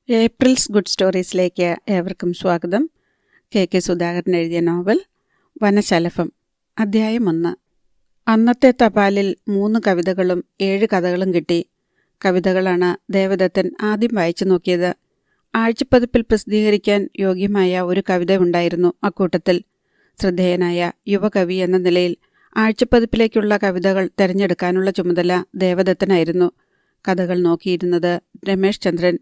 April's good സ്റ്റോറീസിലേക്ക് ഏവർക്കും സ്വാഗതം. K Sudhakaran എഴുതിയ നോവൽ വനശലഭം, അധ്യായം 1. അന്നത്തെ തപാലിൽ 3 കവിതകളും 7 കഥകളും കിട്ടി. കവിതകളാണ് ദേവദത്തൻ ആദ്യം വായിച്ചു നോക്കിയത്. ആഴ്ചപ്പതിപ്പിൽ പ്രസിദ്ധീകരിക്കാൻ യോഗ്യമായ ഒരു കവിത ഉണ്ടായിരുന്നു അക്കൂട്ടത്തിൽ. ശ്രദ്ധേയനായ യുവകവി എന്ന നിലയിൽ ആഴ്ചപ്പതിപ്പിലേക്കുള്ള കവിതകൾ തിരഞ്ഞെടുക്കാനുള്ള ചുമതല ദേവദത്തനായിരുന്നു. കഥകൾ നോക്കിയിരുന്നത് രമേശ് ചന്ദ്രൻ.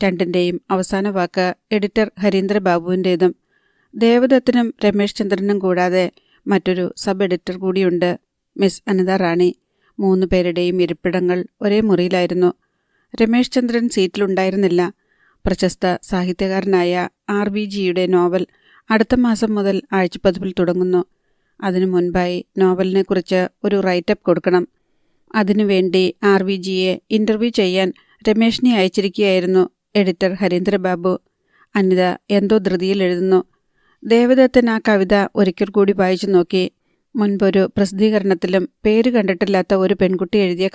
രണ്ടിൻ്റെയും അവസാന വാക്ക് എഡിറ്റർ ഹരീന്ദ്ര ബാബുവിൻ്റേതും. ദേവദത്തനും രമേശ് ചന്ദ്രനും കൂടാതെ മറ്റൊരു സബ് എഡിറ്റർ കൂടിയുണ്ട്, മിസ് അനിത റാണി. 3 പേരുടെയും ഇരിപ്പിടങ്ങൾ ഒരേ മുറിയിലായിരുന്നു. രമേശ് ചന്ദ്രൻ സീറ്റിലുണ്ടായിരുന്നില്ല. പ്രശസ്ത സാഹിത്യകാരനായ RVGയുടെ നോവൽ അടുത്ത മാസം മുതൽ ആഴ്ചപ്പതിപ്പിൽ തുടങ്ങുന്നു. അതിനു മുൻപായി നോവലിനെക്കുറിച്ച് ഒരു റൈറ്റപ്പ് കൊടുക്കണം. അതിനുവേണ്ടി RVGയെ ഇൻ്റർവ്യൂ ചെയ്യാൻ രമേശിനെ അയച്ചിരിക്കുകയായിരുന്നു എഡിറ്റർ ഹരീന്ദ്ര ബാബു. അനിത എന്തോ ധൃതിയിൽ എഴുതുന്നു. ദേവദത്തൻ ആ കവിത ഒരിക്കൽ കൂടി വായിച്ചു നോക്കി. മുൻപൊരു പ്രസിദ്ധീകരണത്തിലും പേര് കണ്ടിട്ടില്ലാത്ത ഒരു പെൺകുട്ടി എഴുതിയ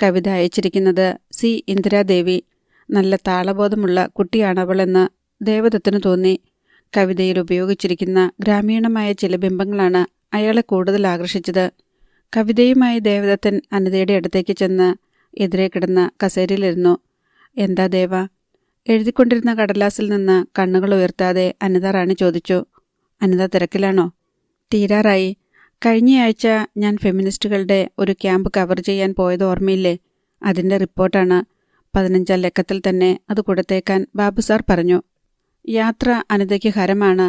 കവിത അയച്ചിരിക്കുന്നത് C. ഇന്ദിരാദേവി. നല്ല താളബോധമുള്ള കുട്ടിയാണവളെന്ന് ദേവദത്തന് തോന്നി. കവിതയിൽ ഉപയോഗിച്ചിരിക്കുന്ന ഗ്രാമീണമായ ചില ബിംബങ്ങളാണ് അയാളെ കൂടുതൽ ആകർഷിച്ചത്. കവിതയുമായി ദേവദത്തൻ അനിതയുടെ അടുത്തേക്ക് ചെന്ന് എതിരെ കിടന്ന കസേരയിലിരുന്നു. എന്താ ദേവ? എഴുതിക്കൊണ്ടിരുന്ന കടലാസിൽ നിന്ന് കണ്ണുകൾ ഉയർത്താതെ അനിത റാണി ചോദിച്ചു. അനിത തിരക്കിലാണോ? തീരാറായി. കഴിഞ്ഞയാഴ്ച ഞാൻ ഫെമിനിസ്റ്റുകളുടെ ഒരു ക്യാമ്പ് കവർ ചെയ്യാൻ പോയത് ഓർമ്മയില്ലേ? അതിൻ്റെ റിപ്പോർട്ടാണ്. 15-ാം ലക്കത്തിൽ തന്നെ അത് കൊടുത്തേക്കാൻ ബാബു സാർ പറഞ്ഞു. യാത്ര അനിതയ്ക്ക് ഹരമാണ്.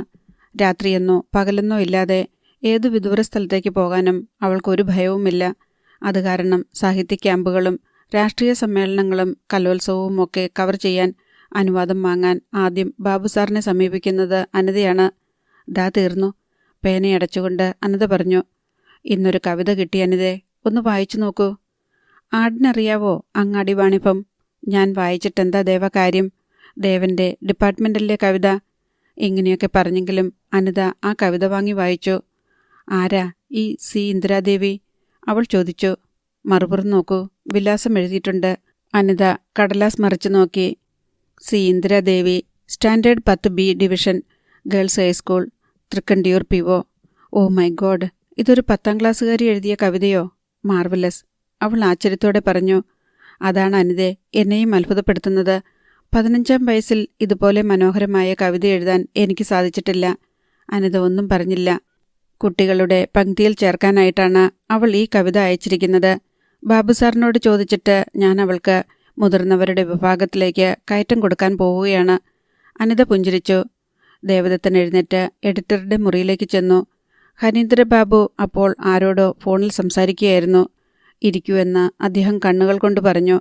രാത്രിയെന്നോ പകലെന്നോ ഇല്ലാതെ ഏതു വിദൂര സ്ഥലത്തേക്ക് പോകാനും അവൾക്കൊരു ഭയവുമില്ല. അത് കാരണം സാഹിത്യ ക്യാമ്പുകളും രാഷ്ട്രീയ സമ്മേളനങ്ങളും കലോത്സവവും ഒക്കെ കവർ ചെയ്യാൻ അനുവാദം വാങ്ങാൻ ആദ്യം ബാബു സാറിനെ സമീപിക്കുന്നത് അനിതയാണ്. ദാ തീർന്നു. പേനയടച്ചുകൊണ്ട് അനിത പറഞ്ഞു. ഇന്നൊരു കവിത കിട്ടി അനിതേ, ഒന്ന് വായിച്ചു നോക്കൂ. ആടിനറിയാവോ അങ്ങാടി വാണിഭം? ഞാൻ വായിച്ചിട്ടെന്താ ദേവ കാര്യം? ദേവൻ്റെ ഡിപ്പാർട്ട്മെൻറ്റലിലെ കവിത. ഇങ്ങനെയൊക്കെ പറഞ്ഞെങ്കിലും അനിത ആ കവിത വാങ്ങി വായിച്ചു. ആരാ ഈ C. ഇന്ദിരാദേവി? അവൾ ചോദിച്ചു. മറുപുറം നോക്കൂ, വിലാസം എഴുതിയിട്ടുണ്ട്. അനിത കടലാസ് മറിച്ചു നോക്കി. C. Indiradevi, standard 10B division, girls high school, Thrikkandiyur PO. Oh my god, ഇതൊരു 10ാം ക്ലാസ്സുകാരി എഴുതിയ കവിതയോ? മാർവലസ്, അവൾ ആശ്ചര്യത്തോടെ പറഞ്ഞു. അതാണ് അനിതേ എന്നെയും അത്ഭുതപ്പെടുത്തുന്നത്. 15ാം വയസ്സിൽ ഇതുപോലെ മനോഹരമായ കവിത എഴുതാൻ എനിക്ക് സാധിച്ചിട്ടില്ല. അനിത ഒന്നും പറഞ്ഞില്ല. കുട്ടികളുടെ പങ്ക്തിയിൽ ചേർക്കാനായിട്ടാണ് അവൾ ഈ കവിത അയച്ചിരിക്കുന്നത്. ബാബു സാറിനോട് ചോദിച്ചിട്ട് ഞാൻ അവൾക്ക് മുതിർന്നവരുടെ വിഭാഗത്തിലേക്ക് കയറ്റം കൊടുക്കാൻ പോവുകയാണ്. അനിത പുഞ്ചിരിച്ചു. ദേവദത്തൻ എഴുന്നേറ്റ് എഡിറ്ററുടെ മുറിയിലേക്ക് ചെന്നു. ഹരീന്ദ്ര ബാബു അപ്പോൾ ആരോടോ ഫോണിൽ സംസാരിക്കുകയായിരുന്നു. ഇരിക്കൂ എന്ന് അദ്ദേഹം കണ്ണുകൾ കൊണ്ട് പറഞ്ഞു.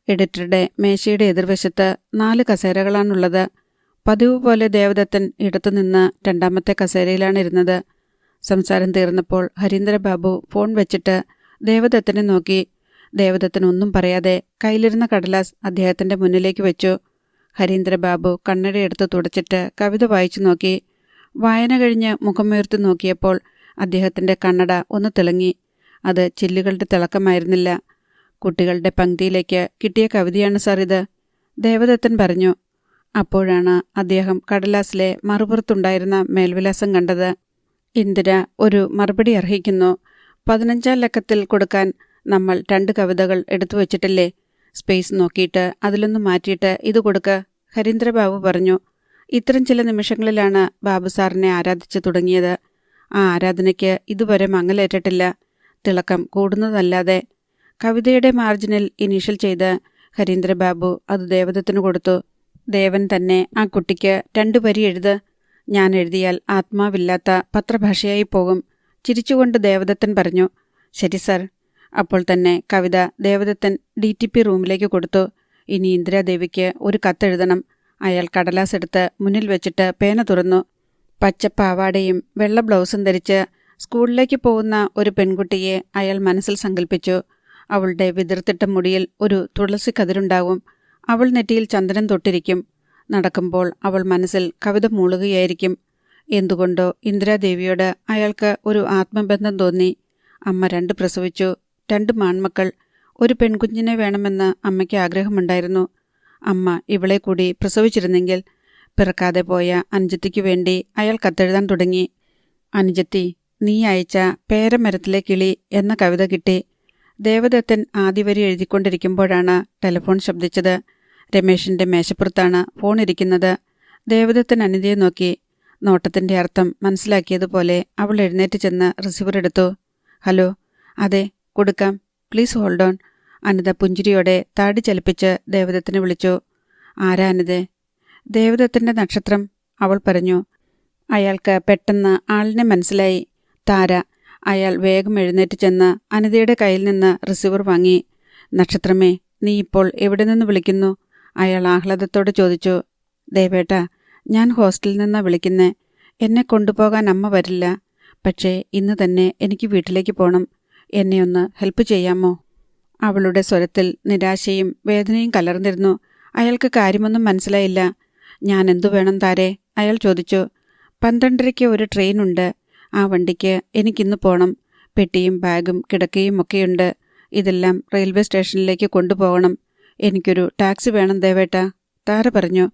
എഡിറ്ററുടെ മേശയുടെ എതിർവശത്ത് 4 കസേരകളാണുള്ളത്. പതിവ് പോലെ ദേവദത്തൻ ഇടത്തുനിന്ന് 2ാമത്തെ കസേരയിലാണിരുന്നത്. സംസാരം തീർന്നപ്പോൾ ഹരീന്ദ്ര ബാബു ഫോൺ വെച്ചിട്ട് ദേവദത്തനെ നോക്കി. ദേവദത്തൻ ഒന്നും പറയാതെ കയ്യിലിരുന്ന കടലാസ് അദ്ദേഹത്തിൻ്റെ മുന്നിലേക്ക് വെച്ചു. ഹരീന്ദ്ര ബാബു കണ്ണടയെടുത്ത് തുടച്ചിട്ട് കവിത വായിച്ചു നോക്കി. വായന കഴിഞ്ഞ് മുഖമുയർത്തി നോക്കിയപ്പോൾ അദ്ദേഹത്തിൻ്റെ കണ്ണട ഒന്ന് തിളങ്ങി. അത് ചില്ലുകളുടെ തിളക്കമായിരുന്നില്ല. കുട്ടികളുടെ പങ്ക്തിയിലേക്ക് കിട്ടിയ കവിതയാണ് സാർ ഇത്, ദേവദത്തൻ പറഞ്ഞു. അപ്പോഴാണ് അദ്ദേഹം കടലാസിലെ മറുപുറത്തുണ്ടായിരുന്ന മേൽവിലാസം കണ്ടത്. ഇന്ദിര ഒരു മറുപടി അർഹിക്കുന്നു. 15ാം ലക്കത്തിൽ കൊടുക്കാൻ നമ്മൾ 2 കവിതകൾ എടുത്തു വച്ചിട്ടില്ലേ? സ്പേസ് നോക്കിയിട്ട് അതിലൊന്ന് മാറ്റിയിട്ട് ഇത് കൊടുക്ക്, ഹരീന്ദ്രബാബു പറഞ്ഞു. ഇത്തരം ചില നിമിഷങ്ങളിലാണ് ബാബു സാറിനെ ആരാധിച്ചു തുടങ്ങിയത്. ആ ആരാധനയ്ക്ക് ഇതുവരെ മങ്ങലേറ്റിട്ടില്ല. തിളക്കം കൂടുന്നതല്ലാതെ. കവിതയുടെ മാർജിനിൽ ഇനീഷ്യൽ ചെയ്ത് ഹരീന്ദ്രബാബു അത് ദേവദത്തന് കൊടുത്തു. ദേവൻ തന്നെ ആ കുട്ടിക്ക് 2 വരി എഴുത്. ഞാൻ എഴുതിയാൽ ആത്മാവില്ലാത്ത പത്രഭാഷയായി പോകും. ചിരിച്ചുകൊണ്ട് ദേവദത്തൻ പറഞ്ഞു. ശരി സർ. അപ്പോൾ തന്നെ കവിത ദേവദത്തൻ DTP റൂമിലേക്ക് കൊടുത്തു. ഇനി ഇന്ദിരാദേവിക്ക് ഒരു കത്തെഴുതണം. അയാൾ കടലാസ് എടുത്ത് മുന്നിൽ വെച്ചിട്ട് പേന തുറന്നു. പച്ചപ്പാവാടയും വെള്ള ബ്ലൗസും ധരിച്ച് സ്കൂളിലേക്ക് പോകുന്ന ഒരു പെൺകുട്ടിയെ അയാൾ മനസ്സിൽ സങ്കല്പിച്ചു. അവളുടെ വിതിർത്തിട്ട മുടിയിൽ ഒരു തുളസി കതിരുണ്ടാവും. അവൾ നെറ്റിയിൽ ചന്ദനം തൊട്ടിരിക്കും. നടക്കുമ്പോൾ അവൾ മനസ്സിൽ കവിത മൂളുകയായിരിക്കും. എന്തുകൊണ്ടോ ഇന്ദിരാദേവിയോട് അയാൾക്ക് ഒരു ആത്മബന്ധം തോന്നി. അമ്മ 2 പ്രസവിച്ചു, 2 ആൺമക്കൾ. ഒരു പെൺകുഞ്ഞിനെ വേണമെന്ന് അമ്മയ്ക്ക് ആഗ്രഹമുണ്ടായിരുന്നു. അമ്മ ഇവളെ കൂടി പ്രസവിച്ചിരുന്നെങ്കിൽ. പിറക്കാതെ പോയ അനുജത്തിക്കു വേണ്ടി അയാൾ കത്തെഴുതാൻ തുടങ്ങി. അനുജത്തി, നീ അയച്ച പേരമരത്തിലെ കിളി എന്ന കവിത കിട്ടി. ദേവദത്തൻ ആദ്യവരി എഴുതിക്കൊണ്ടിരിക്കുമ്പോഴാണ് ടെലിഫോൺ ശബ്ദിച്ചത്. രമേശിന്റെ മേശപ്പുറത്താണ് ഫോൺ ഇരിക്കുന്നത്. ദേവദത്തൻ അനിതയെ നോക്കി. നോട്ടത്തിന്റെ അർത്ഥം മനസ്സിലാക്കിയതുപോലെ അവൾ എഴുന്നേറ്റ് ചെന്ന് റിസീവർ എടുത്തു. ഹലോ. അതെ, കൊടുക്കാം. Please hold on. അനിത പുഞ്ചിരിയോടെ താടി ചലിപ്പിച്ച് ദേവദത്തിനെ വിളിച്ചു. ആരാ അനിതേ? ദേവദത്തന്റെ നക്ഷത്രം, അവൾ പറഞ്ഞു. അയാൾക്ക് പെട്ടെന്ന് ആളിനെ മനസ്സിലായി. താര. അയാൾ വേഗം എഴുന്നേറ്റ് ചെന്ന് അനിതയുടെ കയ്യിൽ നിന്ന് റിസീവർ വാങ്ങി. നക്ഷത്രമേ, നീ ഇപ്പോൾ എവിടെ നിന്ന് വിളിക്കുന്നു? അയാൾ ആഹ്ലാദത്തോടെ ചോദിച്ചു. ദേവേട്ടാ, ഞാൻ ഹോസ്റ്റലിൽ നിന്നാണ് വിളിക്കുന്നേ. എന്നെ കൊണ്ടുപോകാൻ അമ്മ വരില്ല. പക്ഷേ ഇന്ന് തന്നെ എനിക്ക് വീട്ടിലേക്ക് പോകണം. എന്നെ ഒന്ന് ഹെൽപ്പ് ചെയ്യാമോ? അവളുടെ സ്വരത്തിൽ നിരാശയും വേദനയും കലർന്നിരുന്നു. അയാൾക്ക് കാര്യമൊന്നും മനസ്സിലായില്ല. ഞാൻ എന്തു വേണം താരേ? അയാൾ ചോദിച്ചു. 12:30 ഒരു ട്രെയിനുണ്ട്. ആ വണ്ടിക്ക് എനിക്കിന്ന് പോകണം. പെട്ടിയും ബാഗും കിടക്കയും ഒക്കെയുണ്ട്. ഇതെല്ലാം റെയിൽവേ സ്റ്റേഷനിലേക്ക് കൊണ്ടുപോകണം. എനിക്കൊരു ടാക്സി വേണം ദേവേട്ടാ, താര പറഞ്ഞു.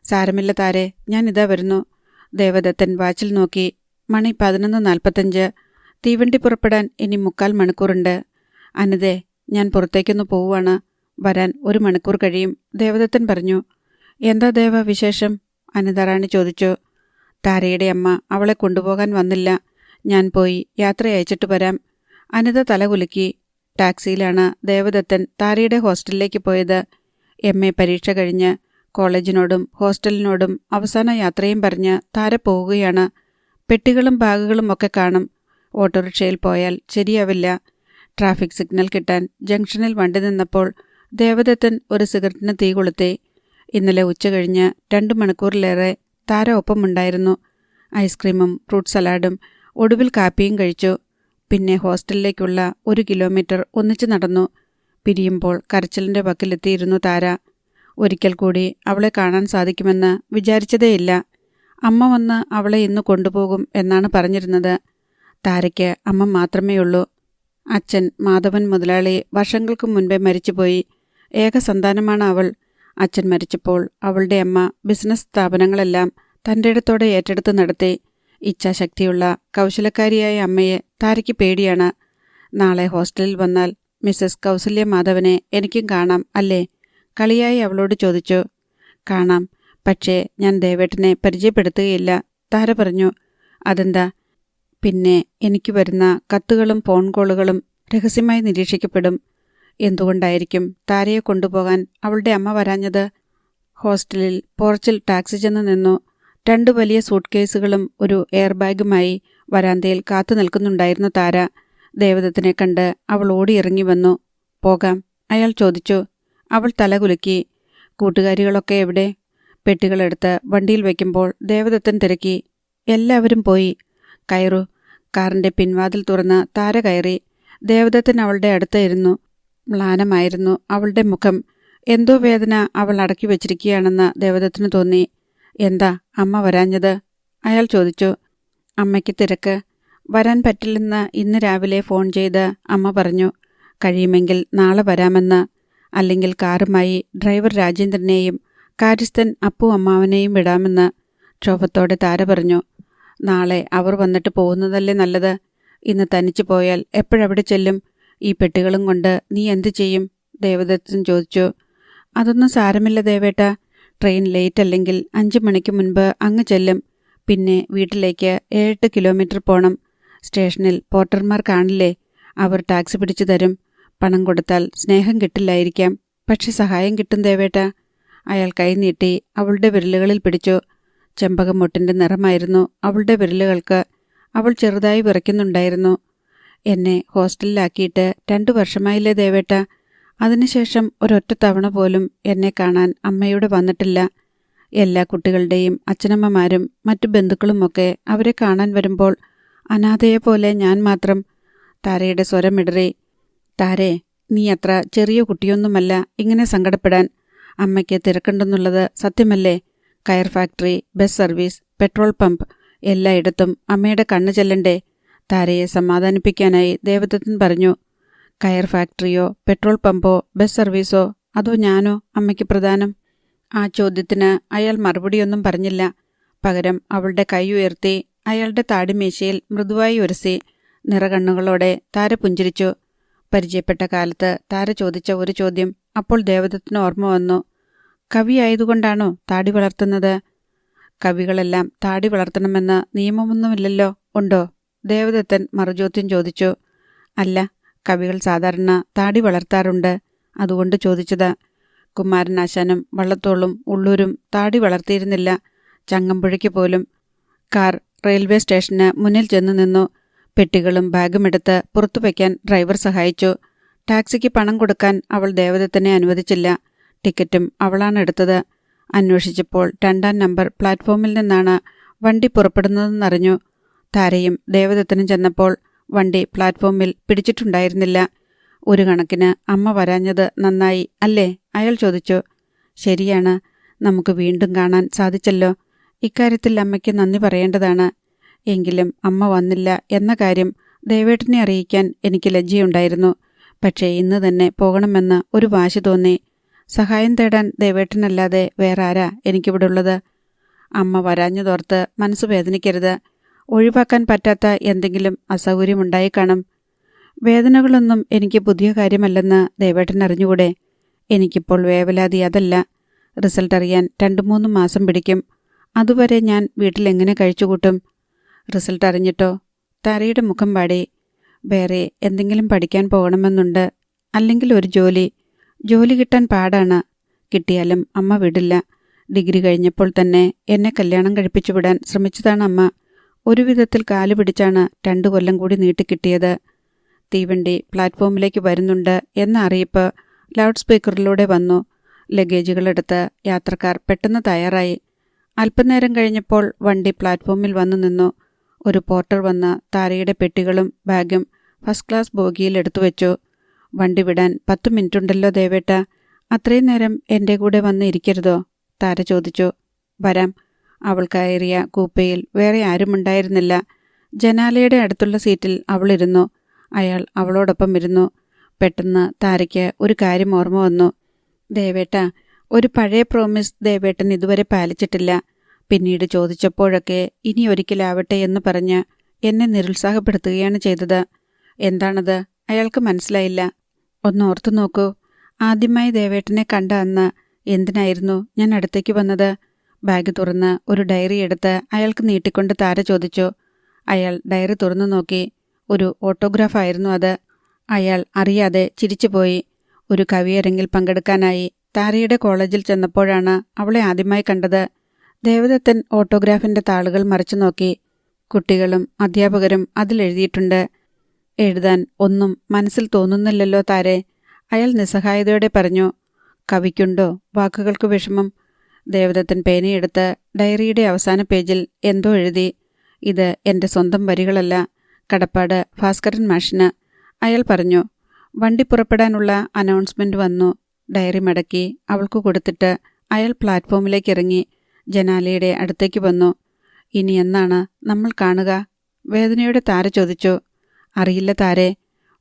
സാരമില്ല താരേ, ഞാൻ ഇതാ വരുന്നു. ദേവദത്തൻ വാച്ചിൽ നോക്കി. മണി 11:45. തീവണ്ടി പുറപ്പെടാൻ ഇനി 3/4 മണിക്കൂറുണ്ട്. അനിതേ, ഞാൻ പുറത്തേക്കൊന്ന് പോവുകയാണ്. വരാൻ 1 മണിക്കൂർ കഴിയും, ദേവദത്തൻ പറഞ്ഞു. എന്താ ദേവ വിശേഷം? അനിത റാണി ചോദിച്ചു. താരയുടെ അമ്മ അവളെ കൊണ്ടുപോകാൻ വന്നില്ല. ഞാൻ പോയി യാത്ര അയച്ചിട്ട് വരാം. അനിത തലകുലുക്കി. ടാക്സിയിലാണ് ദേവദത്തൻ താരയുടെ ഹോസ്റ്റലിലേക്ക് പോയത്. MA പരീക്ഷ കഴിഞ്ഞ് കോളേജിനോടും ഹോസ്റ്റലിനോടും അവസാന യാത്രയും പറഞ്ഞ് താര പോവുകയാണ്. പെട്ടികളും ബാഗുകളും ഒക്കെ കാണും. ഓട്ടോറിക്ഷയിൽ പോയാൽ ശരിയാവില്ല. ട്രാഫിക് സിഗ്നൽ കിട്ടാൻ ജംഗ്ഷനിൽ വണ്ടി നിന്നപ്പോൾ ദേവദത്തൻ ഒരു സിഗരറ്റിന് തീ കൊളുത്തി. ഇന്നലെ ഉച്ച കഴിഞ്ഞ് 2 മണിക്കൂറിലേറെ താര ഒപ്പമുണ്ടായിരുന്നു. ഐസ്ക്രീമും ഫ്രൂട്ട് സലാഡും ഒടുവിൽ കാപ്പിയും കഴിച്ചു. പിന്നെ ഹോസ്റ്റലിലേക്കുള്ള 1 കിലോമീറ്റർ ഒന്നിച്ചു നടന്നു. പിരിയുമ്പോൾ കരച്ചിലിൻ്റെ വക്കിലെത്തിയിരുന്നു താര. ഒരിക്കൽ കൂടി അവളെ കാണാൻ സാധിക്കുമെന്ന് വിചാരിച്ചതേയില്ല. അമ്മ വന്ന് അവളെ ഇന്ന് കൊണ്ടുപോകും എന്നാണ് പറഞ്ഞിരുന്നത്. താരയ്ക്ക് അമ്മ മാത്രമേയുള്ളൂ. അച്ഛൻ മാധവൻ മുതലാളി വർഷങ്ങൾക്ക് മുൻപേ മരിച്ചുപോയി. ഏക സന്താനമാണ് അവൾ. അച്ഛൻ മരിച്ചപ്പോൾ അവളുടെ അമ്മ ബിസിനസ് സ്ഥാപനങ്ങളെല്ലാം തൻ്റെ ഇടത്തോടെ ഏറ്റെടുത്ത് നടത്തി. ഇച്ഛാശക്തിയുള്ള കൗശലക്കാരിയായ അമ്മയെ താരയ്ക്ക് പേടിയാണ്. നാളെ ഹോസ്റ്റലിൽ വന്നാൽ മിസ്സസ് കൗസല്യ മാധവനെ എനിക്കും കാണാം അല്ലേ? കളിയായി അവളോട് ചോദിച്ചു. കാണാം, പക്ഷേ ഞാൻ ദേവേട്ടനെ പരിചയപ്പെടുത്തുകയില്ല, താര പറഞ്ഞു. അതെന്താ? പിന്നെ എനിക്ക് വരുന്ന കത്തുകളും ഫോൺ കോളുകളും രഹസ്യമായി നിരീക്ഷിക്കപ്പെടും. എന്തുകൊണ്ടായിരിക്കും താരയെ കൊണ്ടുപോകാൻ അവളുടെ അമ്മ വരാഞ്ഞത്? ഹോസ്റ്റലിൽ പോർച്ചിൽ ടാക്സി ചെന്ന് നിന്നു. 2 വലിയ സൂട്ട് കേസുകളും ഒരു എയർ ബാഗുമായി വരാന്തയിൽ കാത്തു നിൽക്കുന്നുണ്ടായിരുന്നു താര. ദേവദത്തിനെ കണ്ട് അവൾ ഓടിയിറങ്ങി വന്നു. പോകാം, അയാൾ ചോദിച്ചു. അവൾ തലകുലുക്കി. കൂട്ടുകാരികളൊക്കെ എവിടെ? പെട്ടികളെടുത്ത് വണ്ടിയിൽ വയ്ക്കുമ്പോൾ ദേവദത്തൻ തിരക്കി. എല്ലാവരും പോയി. കയറു. കാറിൻ്റെ പിൻവാതിൽ തുറന്ന് താര കയറി. ദേവദത്തൻ അവളുടെ അടുത്തായിരുന്നു. മ്ലാനമായിരുന്നു അവളുടെ മുഖം. എന്തോ വേദന അവൾ അടക്കി വച്ചിരിക്കുകയാണെന്ന് ദേവദത്തിന് തോന്നി. എന്താ അമ്മ വരാഞ്ഞത്? അയാൾ ചോദിച്ചു. അമ്മയ്ക്ക് തിരക്ക്. വരാൻ പറ്റില്ലെന്ന് ഇന്ന് രാവിലെ ഫോൺ ചെയ്ത് അമ്മ പറഞ്ഞു. കഴിയുമെങ്കിൽ നാളെ വരാമെന്ന്. അല്ലെങ്കിൽ കാറുമായി ഡ്രൈവർ രാജേന്ദ്രനെയും കാര്യസ്ഥൻ അപ്പു അമ്മാവനെയും വിടാമെന്ന് ക്ഷോഭത്തോടെ താര പറഞ്ഞു. നാളെ അവർ വന്നിട്ട് പോകുന്നതല്ലേ നല്ലത്. ഇന്ന് തനിച്ചു പോയാൽ എപ്പോഴവിടെ ചെല്ലും? ഈ പെട്ടികളും കൊണ്ട് നീ എന്തു ചെയ്യും? ദേവദത്തൻ ചോദിച്ചു. അതൊന്നും സാരമില്ല ദേവേട്ട. ട്രെയിൻ ലേറ്റ് അല്ലെങ്കിൽ 5 മണിക്ക് മുൻപ് അങ്ങ് ചെല്ലും. പിന്നെ വീട്ടിലേക്ക് 7-8 കിലോമീറ്റർ പോണം. സ്റ്റേഷനിൽ പോർട്ടർമാർ കാണില്ലേ? അവർ ടാക്സി പിടിച്ചു തരും. പണം കൊടുത്താൽ സ്നേഹം കിട്ടില്ലായിരിക്കാം, പക്ഷെ സഹായം കിട്ടും ദേവേട്ട. അയാൾ കൈനീട്ടി അവളുടെ വിരലുകളിൽ പിടിച്ചു. ചെമ്പകമൊട്ടിൻ്റെ നിറമായിരുന്നു അവളുടെ വിരലുകൾക്ക്. അവൾ ചെറുതായി വിറയ്ക്കുന്നുണ്ടായിരുന്നു. എന്നെ ഹോസ്റ്റലിലാക്കിയിട്ട് 2 വർഷമായില്ലേ ദേവേട്ട. അതിനുശേഷം ഒരൊറ്റ തവണ പോലും എന്നെ കാണാൻ അമ്മയോട് വന്നിട്ടില്ല. എല്ലാ കുട്ടികളുടെയും അച്ഛനമ്മമാരും മറ്റു ബന്ധുക്കളുമൊക്കെ അവരെ കാണാൻ വരുമ്പോൾ അനാഥയെപ്പോലെ ഞാൻ മാത്രം. താരയുടെ സ്വരമിടറി. താരേ, നീ അത്ര ചെറിയ കുട്ടിയൊന്നുമല്ല ഇങ്ങനെ സങ്കടപ്പെടാൻ. അമ്മയ്ക്ക് തിരക്കുണ്ടെന്നുള്ളത് സത്യമല്ലേ? കയർ factory, bus service, petrol pump എല്ലായിടത്തും അമ്മയുടെ കണ്ണ് ചെല്ലണ്ടേ? താരയെ സമാധാനിപ്പിക്കാനായി ദേവദത്തൻ പറഞ്ഞു. കയർ ഫാക്ടറിയോ പെട്രോൾ പമ്പോ ബസ് സർവീസോ അതോ ഞാനോ അമ്മയ്ക്ക് പ്രധാനം? ആ ചോദ്യത്തിന് അയാൾ മറുപടിയൊന്നും പറഞ്ഞില്ല. പകരം അവളുടെ കൈ ഉയർത്തി അയാളുടെ താടിമീശയിൽ മൃദുവായി ഉരസി നിറകണ്ണുകളോടെ താര പുഞ്ചിരിച്ചു. പരിചയപ്പെട്ട കാലത്ത് താര ചോദിച്ച ഒരു ചോദ്യം അപ്പോൾ ദേവദത്തിന് ഓർമ്മ വന്നു. കവിയായതുകൊണ്ടാണോ താടി വളർത്തുന്നത്? കവികളെല്ലാം താടി വളർത്തണമെന്ന് നിയമമൊന്നുമില്ലല്ലോ, ഉണ്ടോ? ദേവദത്തൻ മറുചോദ്യം ചോദിച്ചു. അല്ല, കവികൾ സാധാരണ താടി വളർത്താറുണ്ട്, അതുകൊണ്ട് ചോദിച്ചത്. കുമാരനാശാനും വള്ളത്തോളും ഉള്ളൂരും താടി വളർത്തിയിരുന്നില്ല. ചങ്ങമ്പുഴയ്ക്ക് പോലും. കാർ റെയിൽവേ സ്റ്റേഷന് മുന്നിൽ ചെന്നു നിന്നു. പെട്ടികളും ബാഗുമെടുത്ത് പുറത്തു വയ്ക്കാൻ ഡ്രൈവർ സഹായിച്ചു. ടാക്സിക്ക് പണം കൊടുക്കാൻ അവൾ ദേവദത്തിനെ അനുവദിച്ചില്ല. ടിക്കറ്റും അവളാണ് എടുത്തത്. അന്വേഷിച്ചപ്പോൾ 2-ാം നമ്പർ പ്ലാറ്റ്ഫോമിൽ നിന്നാണ് വണ്ടി പുറപ്പെടുന്നതെന്നറിഞ്ഞു. താരയും ദേവദത്തനും ചെന്നപ്പോൾ വണ്ടി പ്ലാറ്റ്ഫോമിൽ പിടിച്ചിട്ടുണ്ടായിരുന്നില്ല. ഒരു കണക്കിന് അമ്മ വരാഞ്ഞത് നന്നായി അല്ലേ? അയാൾ ചോദിച്ചു. ശരിയാണ്, നമുക്ക് വീണ്ടും കാണാൻ സാധിച്ചല്ലോ. ഇക്കാര്യത്തിൽ അമ്മയ്ക്ക് നന്ദി പറയേണ്ടതാണ്. എങ്കിലും അമ്മ വന്നില്ല എന്ന കാര്യം ദേവേട്ടനെ അറിയിക്കാൻ എനിക്ക് ലജ്ജയുണ്ടായിരുന്നു. പക്ഷേ ഇന്ന് തന്നെ പോകണമെന്ന് ഒരു വാശി തോന്നി. സഹായം തേടാൻ ദേവേട്ടനല്ലാതെ വേറെ ആരാ എനിക്കിവിടെ ഉള്ളത്? അമ്മ വരാഞ്ഞതോർത്ത് മനസ്സ് വേദനിക്കരുത്. ഒഴിവാക്കാൻ പറ്റാത്ത എന്തെങ്കിലും അസൗകര്യമുണ്ടായി കാണും. വേദനകളൊന്നും എനിക്ക് പുതിയ കാര്യമല്ലെന്ന് ദേവേട്ടൻ അറിഞ്ഞുകൂടെ? എനിക്കിപ്പോൾ വേവലാതി അതല്ല. റിസൾട്ട് അറിയാൻ 2-3 മാസം പിടിക്കും. അതുവരെ ഞാൻ വീട്ടിലെങ്ങനെ കഴിച്ചുകൂട്ടും? റിസൾട്ട് അറിഞ്ഞിട്ടോ? താരയുടെ മുഖം പാടി. വേറെ എന്തെങ്കിലും പഠിക്കാൻ പോകണമെന്നുണ്ട്. അല്ലെങ്കിൽ ഒരു ജോലി. ജോലി കിട്ടാൻ പാടാണ്. കിട്ടിയാലും അമ്മ വിടില്ല. ഡിഗ്രി കഴിഞ്ഞപ്പോൾ തന്നെ എന്നെ കല്യാണം കഴിപ്പിച്ചു വിടാൻ ശ്രമിച്ചതാണ് അമ്മ. ഒരു വിധത്തിൽ കാല് പിടിച്ചാണ് 2 കൊല്ലം കൂടി നീട്ടിക്കിട്ടിയത്. തീവണ്ടി പ്ലാറ്റ്ഫോമിലേക്ക് വരുന്നുണ്ട് എന്ന അറിയിപ്പ് ലൗഡ് സ്പീക്കറിലൂടെ വന്നു. ലഗേജുകളെടുത്ത് യാത്രക്കാർ പെട്ടെന്ന് തയ്യാറായി. അല്പനേരം കഴിഞ്ഞപ്പോൾ വണ്ടി പ്ലാറ്റ്ഫോമിൽ വന്നു നിന്നു. ഒരു പോർട്ടർ വന്ന് താരയുടെ പെട്ടികളും ബാഗും ഫസ്റ്റ് ക്ലാസ് ബോഗിയിൽ എടുത്തു വെച്ചു. വണ്ടി വിടാൻ 10 മിനിറ്റുണ്ടല്ലോ ദേവേട്ട, അത്രയും നേരം എൻ്റെ കൂടെ വന്ന് ഇരിക്കരുതോ? താര ചോദിച്ചു. വരാം. അവൾ കയറിയ കൂപ്പയിൽ വേറെ ആരുമുണ്ടായിരുന്നില്ല. ജനാലയുടെ അടുത്തുള്ള സീറ്റിൽ അവളിരുന്നു. അയാൾ അവളോടൊപ്പം ഇരുന്നു. പെട്ടെന്ന് താരയ്ക്ക് ഒരു കാര്യം ഓർമ്മ വന്നു. ദേവേട്ട, ഒരു പഴയ പ്രോമിസ് ദേവേട്ടൻ ഇതുവരെ പാലിച്ചിട്ടില്ല. പിന്നീട് ചോദിച്ചപ്പോഴൊക്കെ ഇനി ഒരിക്കലാവട്ടെ എന്ന് പറഞ്ഞ് എന്നെ നിരുത്സാഹപ്പെടുത്തുകയാണ് ചെയ്തത്. എന്താണത്? അയാൾക്ക് മനസ്സിലായില്ല. ഒന്ന് ഓർത്തു നോക്കൂ. ആദ്യമായി ദേവേട്ടനെ കണ്ട അന്ന് എന്തിനായിരുന്നു ഞാൻ അടുത്തേക്ക് വന്നത്? ബാഗ് തുറന്ന് ഒരു ഡയറി എടുത്ത് അയാൾക്ക് നീട്ടിക്കൊണ്ട് താര ചോദിച്ചു. അയാൾ ഡയറി തുറന്നു നോക്കി. ഒരു ഓട്ടോഗ്രാഫായിരുന്നു അത്. അയാൾ അറിയാതെ ചിരിച്ചുപോയി. ഒരു കവിയരങ്ങിൽ പങ്കെടുക്കാനായി താരയുടെ കോളേജിൽ ചെന്നപ്പോഴാണ് അവളെ ആദ്യമായി കണ്ടത്. ദേവദത്തൻ ഓട്ടോഗ്രാഫിൻ്റെ താളുകൾ മറിച്ചു നോക്കി. കുട്ടികളും അധ്യാപകരും അതിലെഴുതിയിട്ടുണ്ട്. എഴുതാൻ ഒന്നും മനസ്സിൽ തോന്നുന്നില്ലല്ലോ താരെ? അയാൾ നിസ്സഹായതയോടെ പറഞ്ഞു. കവിക്കുണ്ടോ വാക്കുകൾക്ക് വിഷമം? ദേവദത്തൻ പേനയെടുത്ത് ഡയറിയുടെ അവസാന പേജിൽ എന്തോ എഴുതി. ഇത് എൻ്റെ സ്വന്തം വരികളല്ല, കടപ്പാട് ഭാസ്കരൻ മാഷിന്. അയാൾ പറഞ്ഞു. വണ്ടി പുറപ്പെടാനുള്ള അനൗൺസ്മെൻറ്റ് വന്നു. ഡയറി മടക്കി അവൾക്ക് കൊടുത്തിട്ട് അയാൾ പ്ലാറ്റ്ഫോമിലേക്ക് ഇറങ്ങി. ജനാലയുടെ അടുത്തേക്ക് വന്നു. ഇനി എന്നാണ് നമ്മൾ കാണുക? വേദനയോടെ താര ചോദിച്ചു. അറിയില്ല താരെ.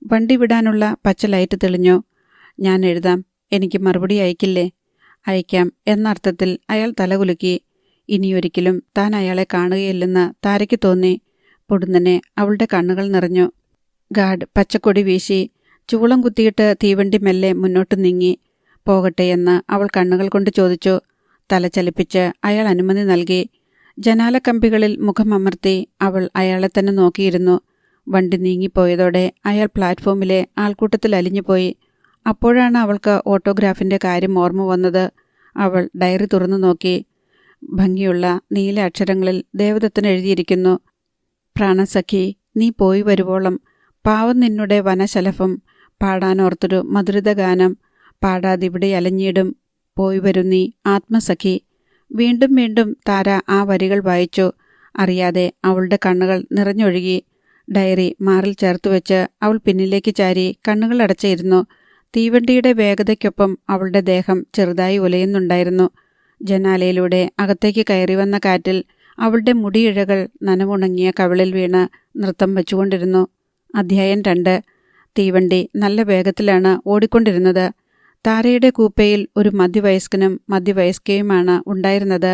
വണ്ടി വിടാനുള്ള പച്ച ലൈറ്റ് തെളിഞ്ഞു. ഞാൻ എഴുതാം. എനിക്ക് മറുപടി അയക്കില്ലേ? അയക്കാം എന്നർത്ഥത്തിൽ അയാൾ തലകുലുക്കി. ഇനിയൊരിക്കലും താൻ അയാളെ കാണുകയില്ലെന്ന് താരയ്ക്ക് തോന്നി. പൊടുന്നനെ അവളുടെ കണ്ണുകൾ നിറഞ്ഞു. ഗാർഡ് പച്ചക്കൊടി വീശി. ചൂളം കുത്തിയിട്ട് തീവണ്ടി മെല്ലെ മുന്നോട്ട് നീങ്ങി. പോകട്ടെ എന്ന് അവൾ കണ്ണുകൾ കൊണ്ട് ചോദിച്ചു. തല ചലിപ്പിച്ച് അയാൾ അനുമതി നൽകി. ജനാലക്കമ്പികളിൽ മുഖമമർത്തി അവൾ അയാളെ തന്നെ നോക്കിയിരുന്നു. വണ്ടി നീങ്ങിപ്പോയതോടെ അയാൾ പ്ലാറ്റ്ഫോമിലെ ആൾക്കൂട്ടത്തിൽ അലിഞ്ഞുപോയി. അപ്പോഴാണ് അവൾക്ക് ഓട്ടോഗ്രാഫിൻ്റെ കാര്യം ഓർമ്മ വന്നത്. അവൾ ഡയറി തുറന്നു നോക്കി. ഭംഗിയുള്ള നീല അക്ഷരങ്ങളിൽ ദേവദത്തൻ എഴുതിയിരിക്കുന്നു. പ്രാണസഖി, നീ പോയി വരുവോളം പാവം നിന്നുടെ വനശലഭം പാടാനോർത്തൊരു മധുരിത ഗാനം പാടാതിവിടെ അലഞ്ഞിടും പോയി വരും നീ ആത്മസഖി. വീണ്ടും വീണ്ടും താര ആ വരികൾ വായിച്ചു. അറിയാതെ അവളുടെ കണ്ണുകൾ നിറഞ്ഞൊഴുകി. ഡയറി മാറിൽ ചേർത്തുവെച്ച് അവൾ പിന്നിലേക്ക് ചാരി കണ്ണുകൾ അടച്ചിരുന്നു. തീവണ്ടിയുടെ വേഗതയ്ക്കൊപ്പം അവളുടെ ദേഹം ചെറുതായി ഉലയുന്നുണ്ടായിരുന്നു. ജനാലയിലൂടെ അകത്തേക്ക് കയറി വന്ന കാറ്റിൽ അവളുടെ മുടിയിഴകൾ നനവുണങ്ങിയ കവിളിൽ വീണ് നൃത്തം വച്ചുകൊണ്ടിരുന്നു. അധ്യായം 2. തീവണ്ടി നല്ല വേഗത്തിലാണ് ഓടിക്കൊണ്ടിരുന്നത്. താരയുടെ കൂപ്പയിൽ ഒരു മധ്യവയസ്കനും മധ്യവയസ്കയുമാണ് ഉണ്ടായിരുന്നത്.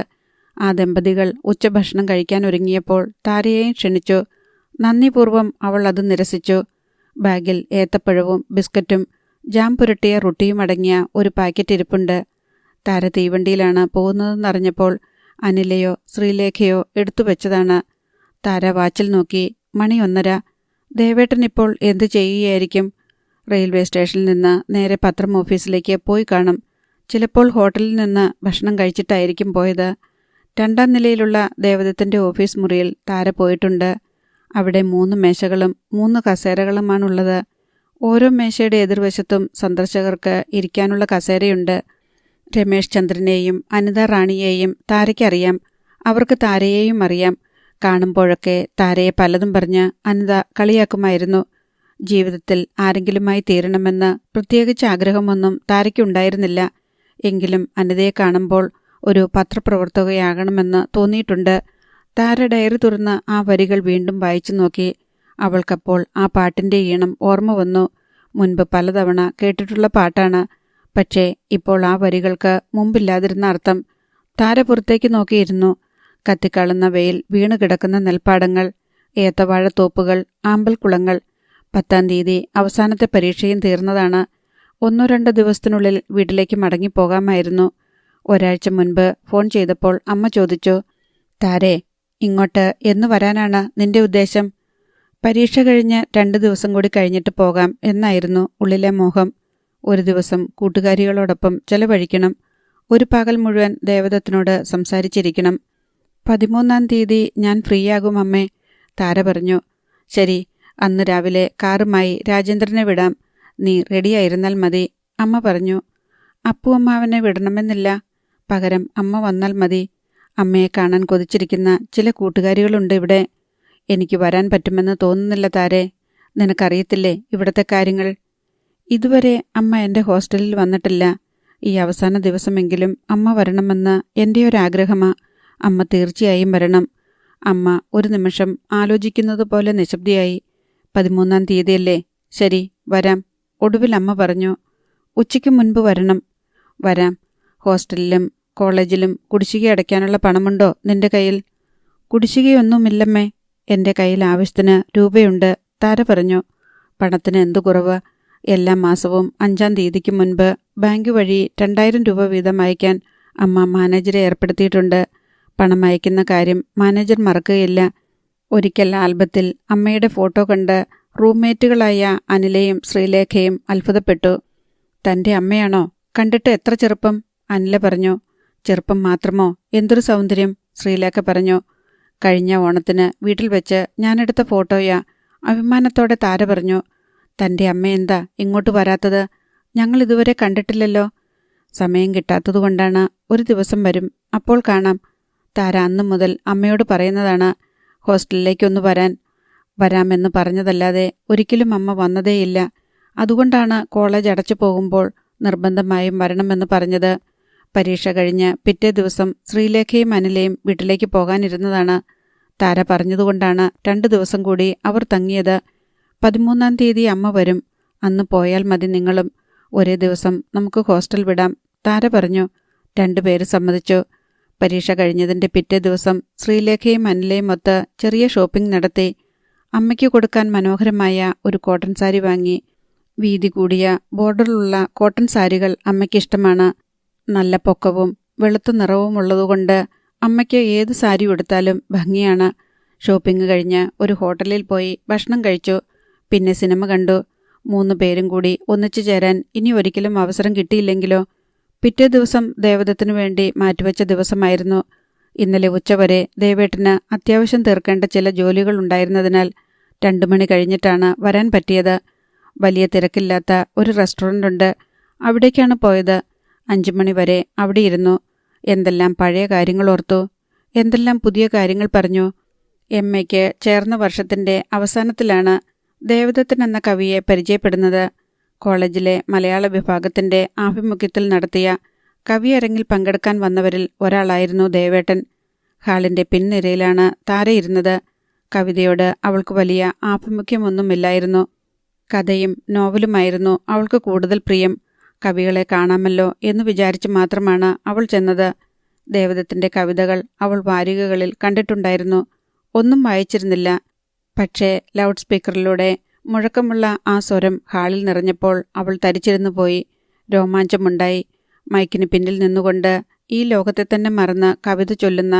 ആ ദമ്പതികൾ ഉച്ചഭക്ഷണം കഴിക്കാൻ ഒരുങ്ങിയപ്പോൾ താരയെയും ക്ഷണിച്ചു. നന്ദിപൂർവ്വം അവൾ അത് നിരസിച്ചു. ബാഗിൽ ഏത്തപ്പഴവും ബിസ്ക്കറ്റും ജാം പുരട്ടിയ റൊട്ടിയും അടങ്ങിയ ഒരു പാക്കറ്റ് ഇരിപ്പുണ്ട്. താര തീവണ്ടിയിലാണ് പോകുന്നതെന്നറിഞ്ഞപ്പോൾ അനിലയോ ശ്രീലേഖയോ എടുത്തു വെച്ചതാണ്. താര വാച്ചിൽ നോക്കി. മണി 1:30. ദേവേട്ടൻ ഇപ്പോൾ എന്തു ചെയ്യുകയായിരിക്കും? റെയിൽവേ സ്റ്റേഷനിൽ നിന്ന് നേരെ പത്രം ഓഫീസിലേക്ക് പോയി കാണും. ചിലപ്പോൾ ഹോട്ടലിൽ നിന്ന് ഭക്ഷണം കഴിച്ചിട്ടായിരിക്കും പോയത്. 2ാം നിലയിലുള്ള ദേവദത്തിൻ്റെ ഓഫീസ് മുറിയിൽ താര പോയിട്ടുണ്ട്. അവിടെ 3 മേശകളും 3 കസേരകളുമാണുള്ളത്. ഓരോ മേശയുടെ എതിർവശത്തും സന്ദർശകർക്ക് ഇരിക്കാനുള്ള കസേരയുണ്ട്. രമേശ് ചന്ദ്രനെയും അനിത റാണിയെയും താരയ്ക്കറിയാം. അവർക്ക് താരയെയും അറിയാം. കാണുമ്പോഴൊക്കെ താരയെ പലതും പറഞ്ഞ് അനിത കളിയാക്കുമായിരുന്നു. ജീവിതത്തിൽ ആരെങ്കിലുമായി തീരണമെന്ന് പ്രത്യേകിച്ച് ആഗ്രഹമൊന്നും താരയ്ക്കുണ്ടായിരുന്നില്ല. എങ്കിലും അനിതയെ കാണുമ്പോൾ ഒരു പത്രപ്രവർത്തകയാകണമെന്ന് തോന്നിയിട്ടുണ്ട്. താര ഡയറി തുറന്ന് ആ വരികൾ വീണ്ടും വായിച്ചു നോക്കി. അവൾക്കപ്പോൾ ആ പാട്ടിൻ്റെ ഈണം ഓർമ്മ വന്നു. മുൻപ് പലതവണ കേട്ടിട്ടുള്ള പാട്ടാണ്. പക്ഷേ ഇപ്പോൾ ആ വരികൾക്ക് മുമ്പില്ലാതിരുന്ന അർത്ഥം. താര പുറത്തേക്ക് നോക്കിയിരുന്നു. കത്തിക്കാളുന്ന വെയിൽ വീണു കിടക്കുന്ന നെൽപ്പാടങ്ങൾ, ഏത്തവാഴത്തോപ്പുകൾ, ആമ്പൽക്കുളങ്ങൾ. 10ാം തീയതി അവസാനത്തെ പരീക്ഷയും തീർന്നതാണ്. 1-2 ദിവസത്തിനുള്ളിൽ വീട്ടിലേക്ക് മടങ്ങിപ്പോകാമായിരുന്നു. ഒരാഴ്ച മുൻപ് ഫോൺ ചെയ്തപ്പോൾ അമ്മ ചോദിച്ചു, താരേ, ഇങ്ങോട്ട് എന്ന് വരാനാണ് നിന്റെ ഉദ്ദേശം? പരീക്ഷ കഴിഞ്ഞ് 2 ദിവസം കൂടി കഴിഞ്ഞിട്ട് പോകാം എന്നായിരുന്നു ഉള്ളിലെ മോഹം. ഒരു ദിവസം കൂട്ടുകാരികളോടൊപ്പം ചെലവഴിക്കണം. ഒരു പകൽ മുഴുവൻ ദേവദത്തിനോട് സംസാരിച്ചിരിക്കണം. 13ാം തീയതി ഞാൻ ഫ്രീയാകും അമ്മേ, താര പറഞ്ഞു. ശരി, അന്ന് രാവിലെ കാറുമായി രാജേന്ദ്രനെ വിടാം. നീ റെഡിയായിരുന്നാൽ മതി, അമ്മ പറഞ്ഞു. അപ്പുഅമ്മാവനെ വിടണമെന്നില്ല. പകരം അമ്മ വന്നാൽ മതി. അമ്മയെ കാണാൻ കൊതിച്ചിരിക്കുന്ന ചില കൂട്ടുകാരികളുണ്ട് ഇവിടെ. എനിക്ക് വരാൻ പറ്റുമെന്ന് തോന്നുന്നില്ല താരേ. നിനക്കറിയത്തില്ലേ ഇവിടത്തെ കാര്യങ്ങൾ? ഇതുവരെ അമ്മ എൻ്റെ ഹോസ്റ്റലിൽ വന്നിട്ടില്ല. ഈ അവസാന ദിവസമെങ്കിലും അമ്മ വരണമെന്ന് എൻ്റെ ഒരാഗ്രഹമാ. അമ്മ തീർച്ചയായും വരണം. അമ്മ ഒരു നിമിഷം ആലോചിക്കുന്നത് പോലെ നിശബ്ദയായി. 13ാം തീയതിയല്ലേ? ശരി, വരാം. ഒടുവിൽ അമ്മ പറഞ്ഞു. ഉച്ചയ്ക്ക് മുൻപ് വരണം. വരാം. ഹോസ്റ്റലിലും കോളേജിലും കുടിശ്ശിക അടയ്ക്കാനുള്ള പണമുണ്ടോ നിന്റെ കയ്യിൽ? കുടിശ്ശികയൊന്നുമില്ലമ്മേ. എൻ്റെ കയ്യിൽ ആവശ്യത്തിന് രൂപയുണ്ട്, താര പറഞ്ഞു. പണത്തിന് എന്തു കുറവ്? എല്ലാ മാസവും 5ാം തീയതിക്ക് മുൻപ് ബാങ്ക് വഴി 2000 രൂപ വീതം അയക്കാൻ അമ്മ മാനേജരെ ഏർപ്പെടുത്തിയിട്ടുണ്ട്. പണം അയക്കുന്ന കാര്യം മാനേജർ മറക്കുകയില്ല. ഒരിക്കൽ ആൽബത്തിൽ അമ്മയുടെ ഫോട്ടോ കണ്ട് റൂംമേറ്റുകളായ അനിലയും ശ്രീലേഖയും അത്ഭുതപ്പെട്ടു. തൻ്റെ അമ്മയാണോ? കണ്ടിട്ട് എത്ര ചെറുപ്പം, അനില പറഞ്ഞു. ചെറുപ്പം മാത്രമോ, എന്തൊരു സൗന്ദര്യം, ശ്രീലേഖ പറഞ്ഞു. കഴിഞ്ഞ ഓണത്തിന് വീട്ടിൽ വെച്ച് ഞാനെടുത്ത ഫോട്ടോയാ, അഭിമാനത്തോടെ താര പറഞ്ഞു. തൻ്റെ അമ്മ എന്താ ഇങ്ങോട്ട് വരാത്തത്? ഞങ്ങൾ ഇതുവരെ കണ്ടിട്ടില്ലല്ലോ. സമയം കിട്ടാത്തതുകൊണ്ടാണ്. ഒരു ദിവസം വരും, അപ്പോൾ കാണാം. താര അന്നു മുതൽ അമ്മയോട് പറയുന്നതാണ്, ഹോസ്റ്റലിലേക്കൊന്നു വരാമെന്ന് പറഞ്ഞതല്ലാതെ ഒരിക്കലും അമ്മ വന്നതേയില്ല. അതുകൊണ്ടാണ് കോളേജ് അടച്ചു പോകുമ്പോൾ നിർബന്ധമായും വരണമെന്ന് പറഞ്ഞത്. പരീക്ഷ കഴിഞ്ഞ് പിറ്റേ ദിവസം ശ്രീലേഖയും അനിലയും വീട്ടിലേക്ക് പോകാനിരുന്നതാണ്. താര പറഞ്ഞതുകൊണ്ടാണ് 2 ദിവസം കൂടി അവർ തങ്ങിയത്. 13ാം തീയതി അമ്മ വരും. അന്ന് പോയാൽ മതി നിങ്ങളും. ഒരേ ദിവസം നമുക്ക് ഹോസ്റ്റൽ വിടാം, താര പറഞ്ഞു. 2 പേര് സമ്മതിച്ചു. പരീക്ഷ കഴിഞ്ഞതിൻ്റെ പിറ്റേ ദിവസം ശ്രീലേഖയും അനിലയും ഒത്ത് ചെറിയ ഷോപ്പിംഗ് നടത്തി. അമ്മയ്ക്ക് കൊടുക്കാൻ മനോഹരമായ ഒരു കോട്ടൺ സാരി വാങ്ങി. വീതി കൂടിയ ബോർഡറിലുള്ള കോട്ടൺ സാരികൾ അമ്മയ്ക്കിഷ്ടമാണ്. നല്ല പൊക്കവും വെളുത്ത നിറവുമുള്ളതുകൊണ്ട് അമ്മയ്ക്ക് ഏത് സാരി ഉടുത്താലും ഭംഗിയാണ്. ഷോപ്പിംഗ് കഴിഞ്ഞ് ഒരു ഹോട്ടലിൽ പോയി ഭക്ഷണം കഴിച്ചു. പിന്നെ സിനിമ കണ്ടു. 3 പേരും കൂടി ഒന്നിച്ചു ചേരാൻ ഇനി ഒരിക്കലും അവസരം കിട്ടിയില്ലെങ്കിലോ? പിറ്റേ ദിവസം ദേവദത്തിനു വേണ്ടി മാറ്റിവെച്ച ദിവസമായിരുന്നു. ഇന്നലെ ഉച്ചവരെ ദേവേട്ടന് അത്യാവശ്യം തീർക്കേണ്ട ചില ജോലികളുണ്ടായിരുന്നതിനാൽ 2 മണി കഴിഞ്ഞിട്ടാണ് വരാൻ പറ്റിയത്. വലിയ തിരക്കില്ലാത്ത ഒരു റെസ്റ്റോറൻ്റുണ്ട്, അവിടേക്കാണ് പോയത്. 5 മണി വരെ അവിടെ ഇരുന്നു. എന്തെല്ലാം പഴയ കാര്യങ്ങൾ ഓർത്തു, എന്തെല്ലാം പുതിയ കാര്യങ്ങൾ പറഞ്ഞു. എംഎക്ക് ചേർന്ന വർഷത്തിൻ്റെ അവസാനത്തിലാണ് ദേവദത്തൻ എന്ന കവിയെ പരിചയപ്പെടുന്നത്. കോളേജിലെ മലയാള വിഭാഗത്തിൻ്റെ ആഭിമുഖ്യത്തിൽ നടത്തിയ കവിയരങ്ങിൽ പങ്കെടുക്കാൻ വന്നവരിൽ ഒരാളായിരുന്നു ദേവേട്ടൻ. ഹാളിൻ്റെ പിൻനിരയിലാണ് താരയിരുന്നത്. കവിതയോട് അവൾക്ക് വലിയ ആഭിമുഖ്യമൊന്നുമില്ലായിരുന്നു. കഥയും നോവലുമായിരുന്നു അവൾക്ക് കൂടുതൽ പ്രിയം. കവികളെ കാണാമല്ലോ എന്ന് വിചാരിച്ച് മാത്രമാണ് അവൾ ചെന്നത്. ദേവദത്തിൻ്റെ കവിതകൾ അവൾ വാരികകളിൽ കണ്ടിട്ടുണ്ടായിരുന്നു. ഒന്നും വായിച്ചിരുന്നില്ല. പക്ഷേ ലൗഡ് സ്പീക്കറിലൂടെ മുഴക്കമുള്ള ആ സ്വരം ഹാളിൽ നിറഞ്ഞപ്പോൾ അവൾ തരിച്ചിരുന്നു പോയി. രോമാഞ്ചമുണ്ടായി. മൈക്കിന് പിന്നിൽ നിന്നുകൊണ്ട് ഈ ലോകത്തെ തന്നെ മറന്ന് കവിത ചൊല്ലുന്ന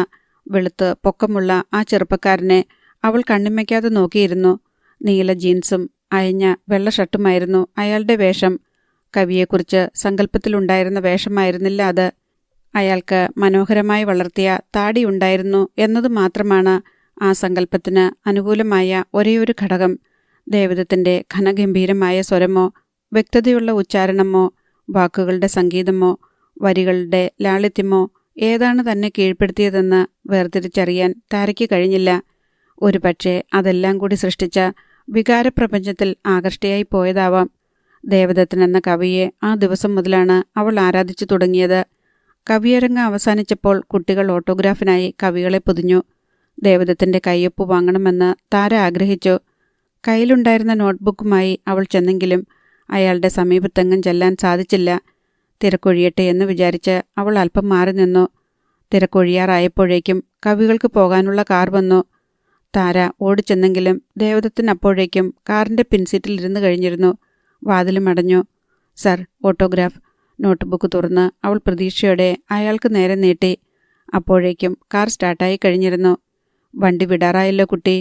വെളുത്ത് പൊക്കമുള്ള ആ ചെറുപ്പക്കാരനെ അവൾ കണ്ണിമയ്ക്കാതെ നോക്കിയിരുന്നു. നീല ജീൻസും അയഞ്ഞ വെള്ള ഷർട്ടുമായിരുന്നു അയാളുടെ വേഷം. കവിയെക്കുറിച്ച് സങ്കല്പത്തിലുണ്ടായിരുന്ന വേഷമായിരുന്നില്ല അത്. അയാൾക്ക് മനോഹരമായി വളർത്തിയ താടിയുണ്ടായിരുന്നു എന്നത് മാത്രമാണ് ആ സങ്കല്പത്തിന് അനുകൂലമായ ഒരേയൊരു ഘടകം. ദേവദത്തിൻ്റെ ഘനഗംഭീരമായ സ്വരമോ വ്യക്തതയുള്ള ഉച്ചാരണമോ വാക്കുകളുടെ സംഗീതമോ വരികളുടെ ലാളിത്യമോ ഏതാണ് തന്നെ കീഴ്പ്പെടുത്തിയതെന്ന് വേർതിരിച്ചറിയാൻ താരയ്ക്ക് കഴിഞ്ഞില്ല. ഒരുപക്ഷെ അതെല്ലാം കൂടി സൃഷ്ടിച്ച വികാരപ്രപഞ്ചത്തിൽ ആകർഷ്ടയായി പോയതാവാം. ദേവദത്തനെന്ന കവിയെ ആ ദിവസം മുതലാണ് അവൾ ആരാധിച്ചു തുടങ്ങിയത്. കവിയരങ്ങ് അവസാനിച്ചപ്പോൾ കുട്ടികൾ ഓട്ടോഗ്രാഫിനായി കവികളെ പൊതിഞ്ഞു. ദേവദത്തിൻ്റെ കയ്യൊപ്പ് വാങ്ങണമെന്ന് താര ആഗ്രഹിച്ചു. കയ്യിലുണ്ടായിരുന്ന നോട്ട്ബുക്കുമായി അവൾ ചെന്നെങ്കിലും അയാളുടെ സമീപത്തെങ്ങും ചെല്ലാൻ സാധിച്ചില്ല. തിരക്കൊഴിയട്ടെ എന്ന് വിചാരിച്ച് അവൾ അല്പം മാറി നിന്നു. തിരക്കൊഴിയാറായപ്പോഴേക്കും കവികൾക്ക് പോകാനുള്ള കാർ വന്നു. താര ഓടിച്ചെന്നെങ്കിലും ദേവദത്തിനപ്പോഴേക്കും കാറിൻ്റെ പിൻസീറ്റിൽ ഇരുന്ന് കഴിഞ്ഞിരുന്നു. വാതിലും അടഞ്ഞു. Sir, autograph. നോട്ട്ബുക്ക് തുറന്ന് അവൾ പ്രതീക്ഷയോടെ അയാൾക്ക് നേരെ നീട്ടി. അപ്പോഴേക്കും കാർ സ്റ്റാർട്ടായി കഴിഞ്ഞിരുന്നു. വണ്ടി വിടാറായല്ലോ കുട്ടി.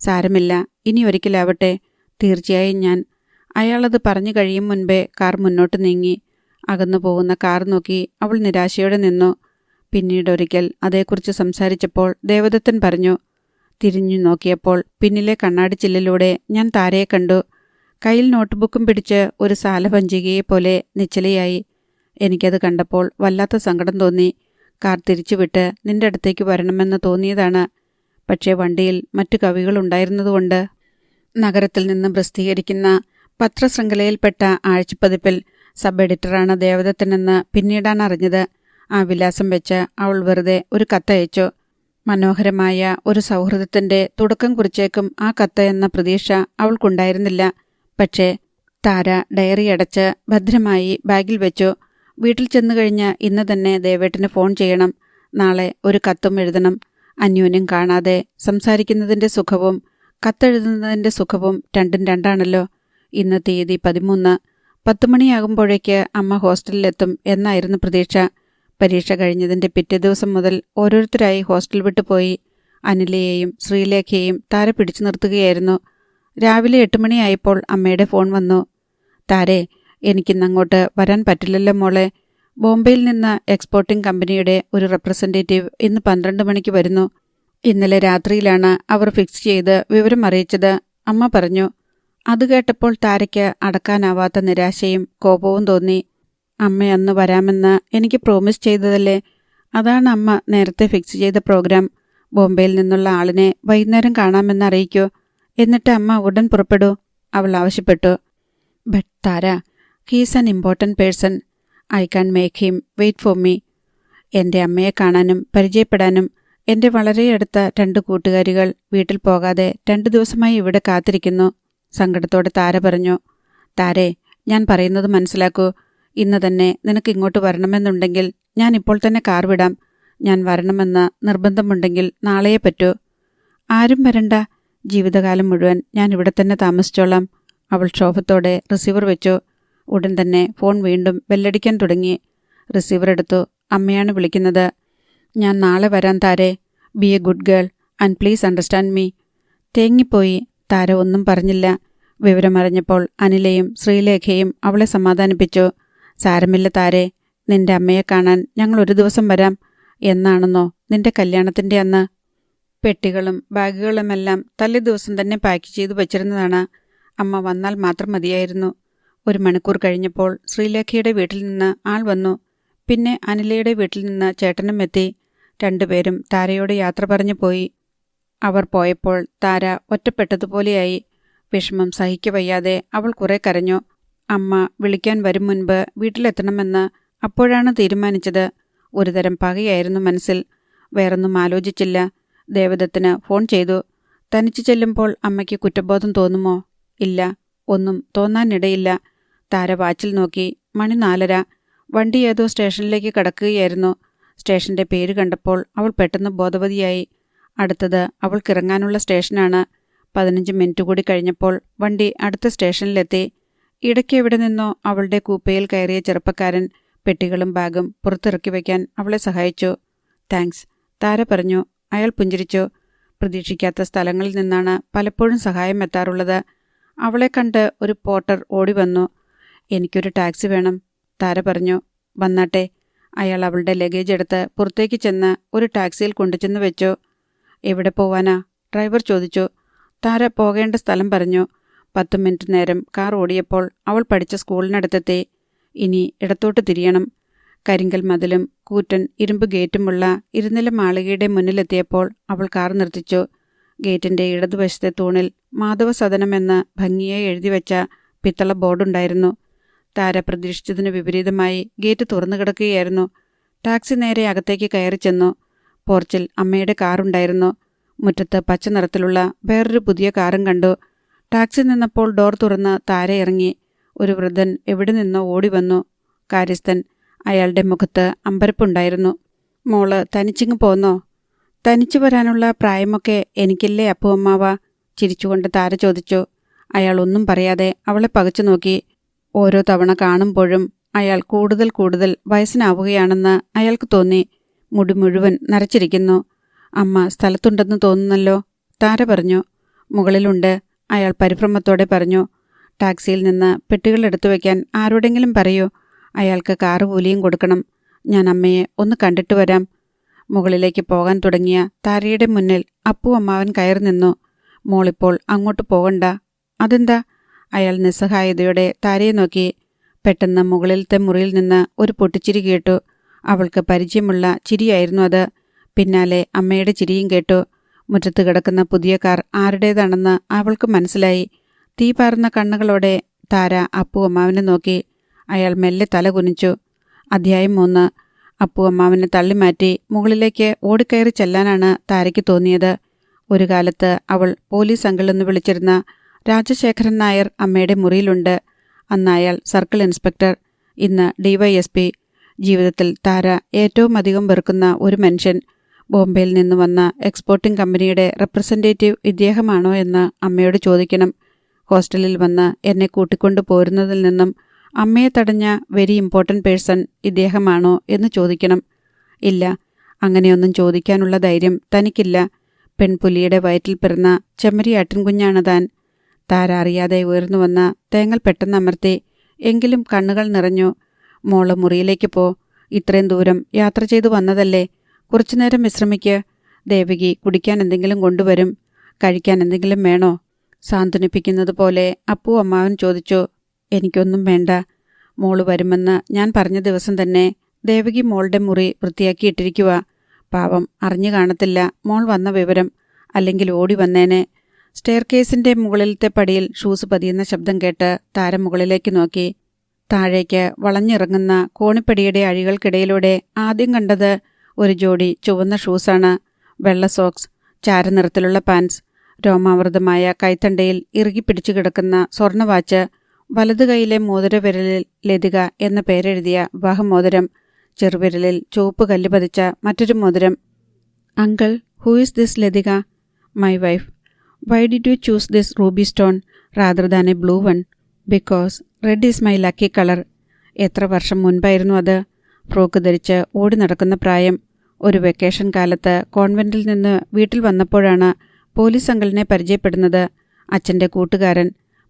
സാരമില്ല, ഇനി ഒരിക്കലാവട്ടെ. തീർച്ചയായും ഞാൻ. അയാളത് പറഞ്ഞു കഴിയും മുൻപേ കാർ മുന്നോട്ട് നീങ്ങി. അകന്നു പോകുന്ന കാർ നോക്കി അവൾ നിരാശയോടെ നിന്നു. പിന്നീടൊരിക്കൽ അതേക്കുറിച്ച് സംസാരിച്ചപ്പോൾ ദേവദത്തൻ പറഞ്ഞു, തിരിഞ്ഞു നോക്കിയപ്പോൾ പിന്നിലെ കണ്ണാടിച്ചില്ലിലൂടെ ഞാൻ താരയെ കണ്ടു. കയ്യിൽ നോട്ട്ബുക്കും പിടിച്ച് ഒരു സാലഭഞ്ചികയെപ്പോലെ നിശ്ചലയായി. എനിക്കത് കണ്ടപ്പോൾ വല്ലാത്ത സങ്കടം തോന്നി. കാർ തിരിച്ചുവിട്ട് നിന്റെ അടുത്തേക്ക് വരണമെന്ന് തോന്നിയതാണ്. പക്ഷേ വണ്ടിയിൽ മറ്റു കവികളുണ്ടായിരുന്നതുകൊണ്ട്. നഗരത്തിൽ നിന്ന് പ്രസിദ്ധീകരിക്കുന്ന പത്രശൃംഖലയിൽപ്പെട്ട ആഴ്ചപ്പതിപ്പിൽ സബ് എഡിറ്ററാണ് ദേവദത്തനെന്ന് പിന്നീടാണ് അറിഞ്ഞത്. ആ വിലാസം വെച്ച് അവൾ വെറുതെ ഒരു കത്തയച്ചു. മനോഹരമായ ഒരു സൗഹൃദത്തിൻ്റെ തുടക്കം കുറിച്ചേക്കും ആ കത്ത് എന്ന പ്രതീക്ഷ അവൾക്കുണ്ടായിരുന്നില്ല. പക്ഷേ താര ഡയറി അടച്ച് ഭദ്രമായി ബാഗിൽ വെച്ചു. വീട്ടിൽ ചെന്നു കഴിഞ്ഞ് ഇന്ന് തന്നെ ദേവേട്ടന് ഫോൺ ചെയ്യണം. നാളെ ഒരു കത്തും എഴുതണം. അന്യോന്യം കാണാതെ സംസാരിക്കുന്നതിൻ്റെ സുഖവും കത്തെഴുതുന്നതിൻ്റെ സുഖവും രണ്ടും രണ്ടാണല്ലോ. ഇന്ന് തീയതി 13. 10 മണിയാകുമ്പോഴേക്ക് അമ്മ ഹോസ്റ്റലിലെത്തും എന്നായിരുന്നു പ്രതീക്ഷ. പരീക്ഷ കഴിഞ്ഞതിൻ്റെ പിറ്റേ ദിവസം മുതൽ ഓരോരുത്തരായി ഹോസ്റ്റൽ വിട്ടുപോയി. അനിലയെയും ശ്രീലേഖയെയും താര പിടിച്ചു നിർത്തുകയായിരുന്നു. രാവിലെ 8 മണിയായപ്പോൾ അമ്മയുടെ ഫോൺ വന്നു. താരേ, എനിക്കിന്നങ്ങോട്ട് വരാൻ പറ്റില്ലല്ലോ മോളെ. ബോംബെയിൽ നിന്ന് എക്സ്പോർട്ടിംഗ് കമ്പനിയുടെ ഒരു റെപ്രസെൻറ്റേറ്റീവ് ഇന്ന് 12 മണിക്ക് വരുന്നു. ഇന്നലെ രാത്രിയിലാണ് അവർ ഫിക്സ് ചെയ്ത് വിവരം അറിയിച്ചത്, അമ്മ പറഞ്ഞു. അത് കേട്ടപ്പോൾ താരയ്ക്ക് അടക്കാനാവാത്ത നിരാശയും കോപവും തോന്നി. അമ്മ അന്ന് വരാമെന്ന് എനിക്ക് പ്രോമിസ് ചെയ്തതല്ലേ. അതാണ് അമ്മ നേരത്തെ ഫിക്സ് ചെയ്ത പ്രോഗ്രാം. ബോംബെയിൽ നിന്നുള്ള ആളിനെ വൈകുന്നേരം കാണാമെന്ന് അറിയിക്കൂ. എന്നിട്ട് അമ്മ ഉടൻ പുറപ്പെടൂ, അവൾ ആവശ്യപ്പെട്ടു. But Tara, he's an important person. I can make him wait for me. എൻ്റെ അമ്മയെ കാണാനും പരിചയപ്പെടാനും എൻ്റെ വളരെ അടുത്ത 2 കൂട്ടുകാരികൾ വീട്ടിൽ പോകാതെ 2 ദിവസമായി ഇവിടെ കാത്തിരിക്കുന്നു. സങ്കടത്തോടെ താര പറഞ്ഞു. താരേ, ഞാൻ പറയുന്നത് മനസ്സിലാക്കൂ. ഇന്ന് തന്നെ നിനക്ക് ഇങ്ങോട്ട് വരണമെന്നുണ്ടെങ്കിൽ ഞാൻ ഇപ്പോൾ തന്നെ കാർ വിടാം. ഞാൻ വരണമെന്ന് നിർബന്ധമുണ്ടെങ്കിൽ നാളെയേ പറ്റൂ. ആരും വരണ്ട. ജീവിതകാലം മുഴുവൻ ഞാൻ ഇവിടെ തന്നെ താമസിച്ചോളാം. അവൾ ക്ഷോഭത്തോടെ റിസീവർ വെച്ചു. ഉടൻ തന്നെ ഫോൺ വീണ്ടും ബെല്ലടിക്കാൻ തുടങ്ങി. റിസീവർ എടുത്തു. അമ്മയാണ് വിളിക്കുന്നത്. ഞാൻ നാളെ വരാൻ താരേ. Be a good girl and please understand me. തേങ്ങിപ്പോയി. താര ഒന്നും പറഞ്ഞില്ല. വിവരമറിഞ്ഞപ്പോൾ അനിലയും ശ്രീലേഖയും അവളെ സമാധാനിപ്പിച്ചു. സാരമില്ല താരേ, നിന്റെ അമ്മയെ കാണാൻ ഞങ്ങൾ ഒരു ദിവസം വരാം. എന്നാണെന്നോ നിന്റെ കല്യാണത്തിൻ്റെ അന്ന്? പെട്ടികളും ബാഗുകളുമെല്ലാം തലേ ദിവസം തന്നെ പാക്ക് ചെയ്തു വച്ചിരുന്നതാണ്. അമ്മ വന്നാൽ മാത്രം മതിയായിരുന്നു. 1 മണിക്കൂർ കഴിഞ്ഞപ്പോൾ ശ്രീലേഖയുടെ വീട്ടിൽ നിന്ന് ആൾ വന്നു. പിന്നെ അനിലയുടെ വീട്ടിൽ നിന്ന് ചേട്ടനും എത്തി. 2 പേരും താരയോട് യാത്ര പറഞ്ഞു പോയി. അവർ പോയപ്പോൾ താര ഒറ്റപ്പെട്ടതുപോലെയായി. വിഷമം സഹിക്കവയ്യാതെ അവൾ കുറെ കരഞ്ഞു. അമ്മ വിളിക്കാൻ വരും മുൻപ് വീട്ടിലെത്തണമെന്ന് അപ്പോഴാണ് തീരുമാനിച്ചത്. ഒരുതരം പകയായിരുന്നു മനസ്സിൽ. വേറൊന്നും ആലോചിച്ചില്ല. ദേവദത്തിന് ഫോൺ ചെയ്തു. തനിച്ചു ചെല്ലുമ്പോൾ അമ്മയ്ക്ക് കുറ്റബോധം തോന്നുമോ? ഇല്ല, ഒന്നും തോന്നാനിടയില്ല. താര വാച്ചിൽ നോക്കി. മണി 4:30. വണ്ടി ഏതോ സ്റ്റേഷനിലേക്ക് കടക്കുകയായിരുന്നു. സ്റ്റേഷന്റെ പേര് കണ്ടപ്പോൾ അവൾ പെട്ടെന്ന് ബോധവതിയായി. അടുത്തത് അവൾക്കിറങ്ങാനുള്ള സ്റ്റേഷനാണ്. 15 മിനിറ്റ് കൂടി കഴിഞ്ഞപ്പോൾ വണ്ടി അടുത്ത സ്റ്റേഷനിലെത്തി. ഇടയ്ക്ക് എവിടെ നിന്നോ അവളുടെ കൂപ്പയിൽ കയറിയ ചെറുപ്പക്കാരൻ പെട്ടികളും ബാഗും പുറത്തിറക്കി വയ്ക്കാൻ അവളെ സഹായിച്ചു. താങ്ക്സ്, താര പറഞ്ഞു. അയാൾ പുഞ്ചിരിച്ചു. പ്രതീക്ഷിക്കാത്ത സ്ഥലങ്ങളിൽ നിന്നാണ് പലപ്പോഴും സഹായം എത്താറുള്ളത്. അവളെ കണ്ട് ഒരു പോർട്ടർ ഓടി വന്നു. എനിക്കൊരു ടാക്സി വേണം, താര പറഞ്ഞു. വന്നാട്ടെ. അയാൾ അവളുടെ ലഗേജ് എടുത്ത് പുറത്തേക്ക് ചെന്ന് ഒരു ടാക്സിയിൽ കൊണ്ടുചെന്ന് വെച്ചു. എവിടെ പോവാനാ? ഡ്രൈവർ ചോദിച്ചു. താര പോകേണ്ട സ്ഥലം പറഞ്ഞു. 10 മിനിറ്റ് നേരം കാർ ഓടിയപ്പോൾ അവൾ പഠിച്ച സ്കൂളിനടുത്തെത്തി. ഇനി ഇടത്തോട്ട് തിരിയണം. കരിങ്കൽ മതിലും കൂറ്റൻ ഇരുമ്പ് ഗേറ്റുമുള്ള ഇരുനില മാളികയുടെ മുന്നിലെത്തിയപ്പോൾ അവൾ കാർ നിർത്തിച്ചു. ഗേറ്റിന്റെ ഇടതുവശത്തെ തൂണിൽ മാധവസദനമെന്ന് ഭംഗിയായി എഴുതിവെച്ച പിത്തള ബോർഡുണ്ടായിരുന്നു. താര പ്രതീക്ഷിച്ചതിന് വിപരീതമായി ഗേറ്റ് തുറന്നു കിടക്കുകയായിരുന്നു. ടാക്സി നേരെ അകത്തേക്ക് കയറി ചെന്നു. പോർച്ചിൽ അമ്മയുടെ കാറുണ്ടായിരുന്നു. മുറ്റത്ത് പച്ച നിറത്തിലുള്ള വേറൊരു പുതിയ കാറും കണ്ടു. ടാക്സി നിന്നപ്പോൾ ഡോർ തുറന്ന് താര ഇറങ്ങി. ഒരു വൃദ്ധൻ എവിടെ നിന്നോ ഓടി വന്നു. കാര്യസ്ഥൻ. അയാളുടെ മുഖത്ത് അമ്പരപ്പുണ്ടായിരുന്നു. മോള് തനിച്ചിങ്ങ് പോന്നോ? തനിച്ചു വരാനുള്ള പ്രായമൊക്കെ എനിക്കില്ലേ അപ്പുവമ്മാവ? ചിരിച്ചുകൊണ്ട് താര ചോദിച്ചു. അയാൾ ഒന്നും പറയാതെ അവളെ പകച്ചു നോക്കി. ഓരോ തവണ കാണുമ്പോഴും അയാൾ കൂടുതൽ കൂടുതൽ വയസ്സിനാവുകയാണെന്ന് അയാൾക്ക് തോന്നി. മുടി മുഴുവൻ നരച്ചിരിക്കുന്നു. അമ്മ സ്ഥലത്തുണ്ടെന്ന് തോന്നുന്നല്ലോ, താര പറഞ്ഞു. മുകളിലുണ്ട്, അയാൾ പരിഭ്രമത്തോടെ പറഞ്ഞു. ടാക്സിയിൽ നിന്ന് പെട്ടികൾ എടുത്തു വയ്ക്കാൻ ആരോടെങ്കിലും പറയൂ. അയാൾക്ക് കാറ് കൂലിയും കൊടുക്കണം. ഞാൻ അമ്മയെ ഒന്ന് കണ്ടിട്ട് വരാം. മുകളിലേക്ക് പോകാൻ തുടങ്ങിയ താരയുടെ മുന്നിൽ അപ്പു അമ്മാവൻ കയറി നിന്നു. മോളിപ്പോൾ അങ്ങോട്ട് പോകണ്ട. അതെന്താ? അയാൾ നിസ്സഹായതയോടെ താരയെ നോക്കി. പെട്ടെന്ന് മുകളിലത്തെ മുറിയിൽ നിന്ന് ഒരു പൊട്ടിച്ചിരി കേട്ടു. അവൾക്ക് പരിചയമുള്ള ചിരിയായിരുന്നു അത്. പിന്നാലെ അമ്മയുടെ ചിരിയും കേട്ടു. മുറ്റത്ത് കിടക്കുന്ന പുതിയ കാർ ആരുടേതാണെന്ന് അവൾക്ക് മനസ്സിലായി. തീ പാർന്ന കണ്ണുകളോടെ താര അപ്പു അമ്മാവനെ നോക്കി. അയാൾ മെല്ലെ തല കുനിച്ചു. അധ്യായം 3. അപ്പു അമ്മാവനെ തള്ളിമാറ്റി മുകളിലേക്ക് ഓടിക്കയറി ചെല്ലാനാണ് താരയ്ക്ക് തോന്നിയത്. ഒരു കാലത്ത് അവൾ പോലീസ് അങ്കിൾ എന്ന് വിളിച്ചിരുന്ന രാജശേഖരൻ നായർ അമ്മയുടെ മുറിയിലുണ്ട്. അന്ന് അയാൾ സർക്കിൾ ഇൻസ്പെക്ടർ, ഇന്ന് DYSP. ജീവിതത്തിൽ താര ഏറ്റവും അധികം വെറുക്കുന്ന ഒരു മനുഷ്യൻ. ബോംബെയിൽ നിന്ന് വന്ന എക്സ്പോർട്ടിംഗ് കമ്പനിയുടെ റെപ്രസെൻറ്റേറ്റീവ് ഇദ്ദേഹമാണോ എന്ന് അമ്മയോട് ചോദിക്കണം. ഹോസ്റ്റലിൽ വന്ന് എന്നെ കൂട്ടിക്കൊണ്ടു പോരുന്നതിൽ നിന്നും അമ്മയെ തടഞ്ഞ വെരി ഇമ്പോർട്ടൻ്റ് പേഴ്സൺ ഇദ്ദേഹമാണോ എന്ന് ചോദിക്കണം. ഇല്ല, അങ്ങനെയൊന്നും ചോദിക്കാനുള്ള ധൈര്യം തനിക്കില്ല. പെൺപുലിയുടെ വയറ്റിൽ പിറന്ന ചെമ്മരിയാട്ടിൻകുഞ്ഞാണ് താൻ. താര അറിയാതെ ഉയർന്നു വന്ന തേങ്ങൽ പെട്ടെന്ന് അമർത്തി. എങ്കിലും കണ്ണുകൾ നിറഞ്ഞു. മോള് മുറിയിലേക്ക് പോ. ഇത്രയും ദൂരം യാത്ര ചെയ്തു വന്നതല്ലേ, കുറച്ചുനേരം വിശ്രമിക്ക്. ദേവകി കുടിക്കാൻ എന്തെങ്കിലും കൊണ്ടുവരും. കഴിക്കാൻ എന്തെങ്കിലും വേണോ? സാന്ത്വനിപ്പിക്കുന്നത് പോലെ അപ്പു അമ്മാവൻ ചോദിച്ചു. എനിക്കൊന്നും വേണ്ട. മോള് വരുമെന്ന് ഞാൻ പറഞ്ഞ ദിവസം തന്നെ ദേവകി മോളുടെ മുറി വൃത്തിയാക്കിയിട്ടിരിക്കുക. പാവം അറിഞ്ഞു കാണത്തില്ല മോൾ വന്ന വിവരം. അല്ലെങ്കിൽ ഓടി വന്നേനെ. സ്റ്റെയർകേസിന്റെ മുകളിലത്തെ പടിയിൽ ഷൂസ് പതിയുന്ന ശബ്ദം കേട്ട് താര മുകളിലേക്ക് നോക്കി. താഴേക്ക് വളഞ്ഞിറങ്ങുന്ന കോണിപ്പടിയുടെ അഴികൾക്കിടയിലൂടെ ആദ്യം കണ്ടത് ഒരു ജോഡി ചുവന്ന ഷൂസാണ്. വെള്ള സോക്സ്, ചാരനിറത്തിലുള്ള പാൻസ്, രോമാവൃതമായ കൈത്തണ്ടയിൽ ഇറുകിപ്പിടിച്ചു കിടക്കുന്ന സ്വർണ്ണവാച്ച്, വലതു കൈയിലെ മോതിരവിരലിൽ ലതിക എന്ന പേരെഴുതിയ വിവാഹമോതിരം, ചെറുവിരലിൽ ചുവപ്പ് കല്ല് പതിച്ച മറ്റൊരു മോതിരം. Uncle, who is this Latika? My wife. Why did you choose this ruby stone rather than a blue one? Because red is my lucky colour. എത്ര വർഷം മുൻപായിരുന്നു അത്? ഫ്രോക്ക് ധരിച്ച് ഓടി നടക്കുന്ന പ്രായം. ഒരു വെക്കേഷൻ കാലത്ത് കോൺവെന്റിൽ നിന്ന് വീട്ടിൽ വന്നപ്പോഴാണ് പോലീസ് അങ്കിളിനെ പരിചയപ്പെടുന്നത്. അച്ഛൻ്റെ കൂട്ടുകാരൻ.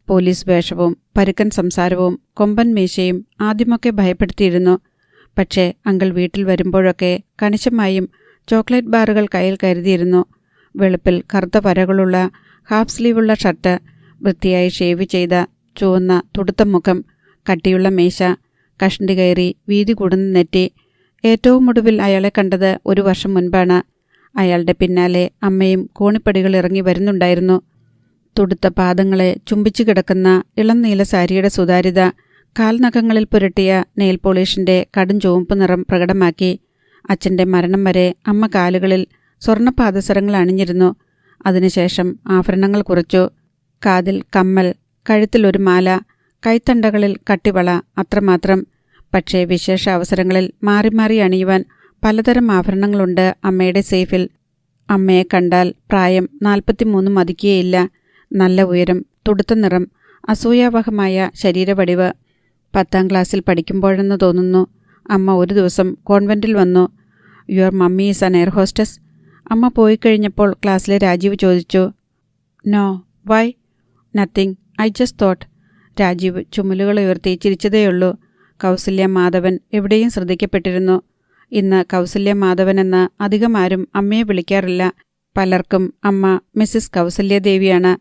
പോലീസ് വേഷവും പരുക്കൻ സംസാരവും കൊമ്പൻ മീശയും ആദ്യമൊക്കെ ഭയപ്പെടുത്തിയിരുന്നു. പക്ഷേ അങ്കിൾ വീട്ടിൽ വരുമ്പോഴൊക്കെ കണിശമായും ചോക്ലേറ്റ് ബാറുകൾ കയ്യിൽ കരുതിയിരുന്നു. വെളുപ്പിൽ കറുത്ത വരകളുള്ള ഹാഫ് സ്ലീവുള്ള ഷർട്ട്, വൃത്തിയായി ഷേവ് ചെയ്ത ചുവന്ന തുടുത്ത മുഖം, കട്ടിയുള്ള മീശ, കഷണ്ടി കയറി വീതി കൂടുന്ന നെറ്റി. ഏറ്റവും ഒടുവിൽ അയാളെ കണ്ടത് 1 വർഷം മുൻപാണ്. അയാളുടെ പിന്നാലെ അമ്മയും കോണിപ്പടികൾ ഇറങ്ങി വരുന്നുണ്ടായിരുന്നു. തുടുത്ത പാദങ്ങളെ ചുംബിച്ചു കിടക്കുന്ന ഇളം നീല സാരിയുടെ സുതാര്യത കാൽനഖങ്ങളിൽ പുരട്ടിയ നെയിൽ പോളിഷിന്റെ കടും ചുവപ്പ് നിറം പ്രകടമാക്കി. അച്ഛൻ്റെ മരണം വരെ അമ്മ കാലുകളിൽ സ്വർണ്ണപാദസരങ്ങൾ അണിഞ്ഞിരുന്നു. അതിനുശേഷം ആഭരണങ്ങൾ കുറച്ചു. കാതിൽ കമ്മൽ, കഴുത്തിൽ ഒരു മാല, കൈത്തണ്ടകളിൽ കട്ടിവള, അത്രമാത്രം. പക്ഷേ വിശേഷ അവസരങ്ങളിൽ മാറി മാറി അണിയുവാൻ പലതരം ആഭരണങ്ങളുണ്ട് അമ്മയുടെ സേഫിൽ. അമ്മയെ കണ്ടാൽ പ്രായം 43 മതിക്കുകയില്ല. നല്ല ഉയരം, തുടുത്ത നിറം, അസൂയാവഹമായ ശരീരവടിവ്. 10ാം ക്ലാസ്സിൽ പഠിക്കുമ്പോഴെന്ന് തോന്നുന്നു അമ്മ ഒരു ദിവസം കോൺവെൻറ്റിൽ വന്നു. Your mummy is an air hostess. അമ്മ പോയിക്കഴിഞ്ഞപ്പോൾ ക്ലാസ്സിലെ രാജീവ് ചോദിച്ചു. No, why? Nothing, I just thought. Rajeev ചുമലുകൾ ഉയർത്തി ചിരിച്ചതേയുള്ളൂ. കൗസല്യ മാധവൻ എവിടെയും ശ്രദ്ധിക്കപ്പെട്ടിരുന്നു. ഇന്ന് കൗസല്യ മാധവൻ എന്ന് അധികം ആരും അമ്മയെ വിളിക്കാറില്ല. പലർക്കും അമ്മ മിസ്സിസ് കൗസല്യദേവിയാണ്.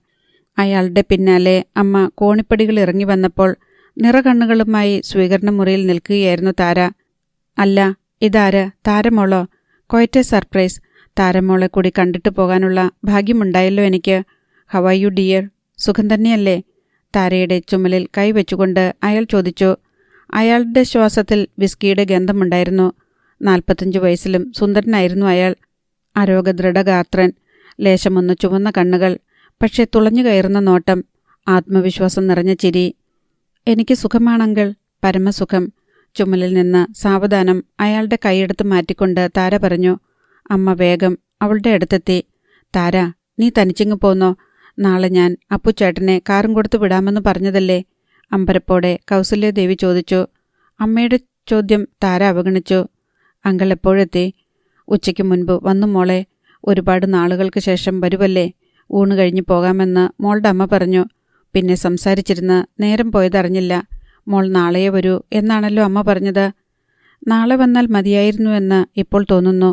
അയാളുടെ പിന്നാലെ അമ്മ കോണിപ്പടികൾ ഇറങ്ങി വന്നപ്പോൾ നിറകണ്ണുകളുമായി സ്വീകരണ മുറിയിൽ നിൽക്കുകയായിരുന്നു താര. അല്ല, ഇതാര്? താരമോളോ? Quite a surprise. താരമോളെ കൂടി കണ്ടിട്ട് പോകാനുള്ള ഭാഗ്യമുണ്ടായല്ലോ എനിക്ക്. How are you dear? സുഖം തന്നെയല്ലേ? താരയുടെ ചുമലിൽ കൈവച്ചുകൊണ്ട് അയാൾ ചോദിച്ചു. അയാളുടെ ശ്വാസത്തിൽ വിസ്കിയുടെ ഗന്ധമുണ്ടായിരുന്നു. 45 വയസ്സിലും സുന്ദരനായിരുന്നു അയാൾ. ആരോഗ്യദൃഢഗാത്രൻ, ലേശമൊന്ന് ചുവന്ന കണ്ണുകൾ, പക്ഷെ തുളഞ്ഞു കയറുന്ന നോട്ടം, ആത്മവിശ്വാസം നിറഞ്ഞ ചിരി. എനിക്ക് സുഖമാണങ്കിൾ, പരമസുഖം. ചുമലിൽ നിന്ന് സാവധാനം അയാളുടെ കൈയെടുത്ത് മാറ്റിക്കൊണ്ട് താര പറഞ്ഞു. അമ്മ വേഗം അവളുടെ അടുത്തെത്തി. താര, നീ തനിച്ചിങ്ങ് പോന്നോ? നാളെ ഞാൻ അപ്പുച്ചേട്ടനെ കാറും കൊടുത്തു വിടാമെന്ന് പറഞ്ഞതല്ലേ? അമ്പരപ്പോടെ കൗസല്യദേവി ചോദിച്ചു. അമ്മയുടെ ചോദ്യം താര അവഗണിച്ചു. അങ്കിൾ എപ്പോഴെത്തി? ഉച്ചയ്ക്ക് മുൻപ് വന്നു മോളെ. ഒരുപാട് നാളുകൾക്ക് ശേഷം വരുവല്ലേ? ഊണ് കഴിഞ്ഞ് പോകാമെന്ന് മോളുടെ അമ്മ പറഞ്ഞു. പിന്നെ സംസാരിച്ചിരുന്ന് നേരം പോയതറിഞ്ഞില്ല. മോൾ നാളെയേ വരൂ എന്നാണല്ലോ അമ്മ പറഞ്ഞത്. നാളെ വന്നാൽ മതിയായിരുന്നുവെന്ന് ഇപ്പോൾ തോന്നുന്നു.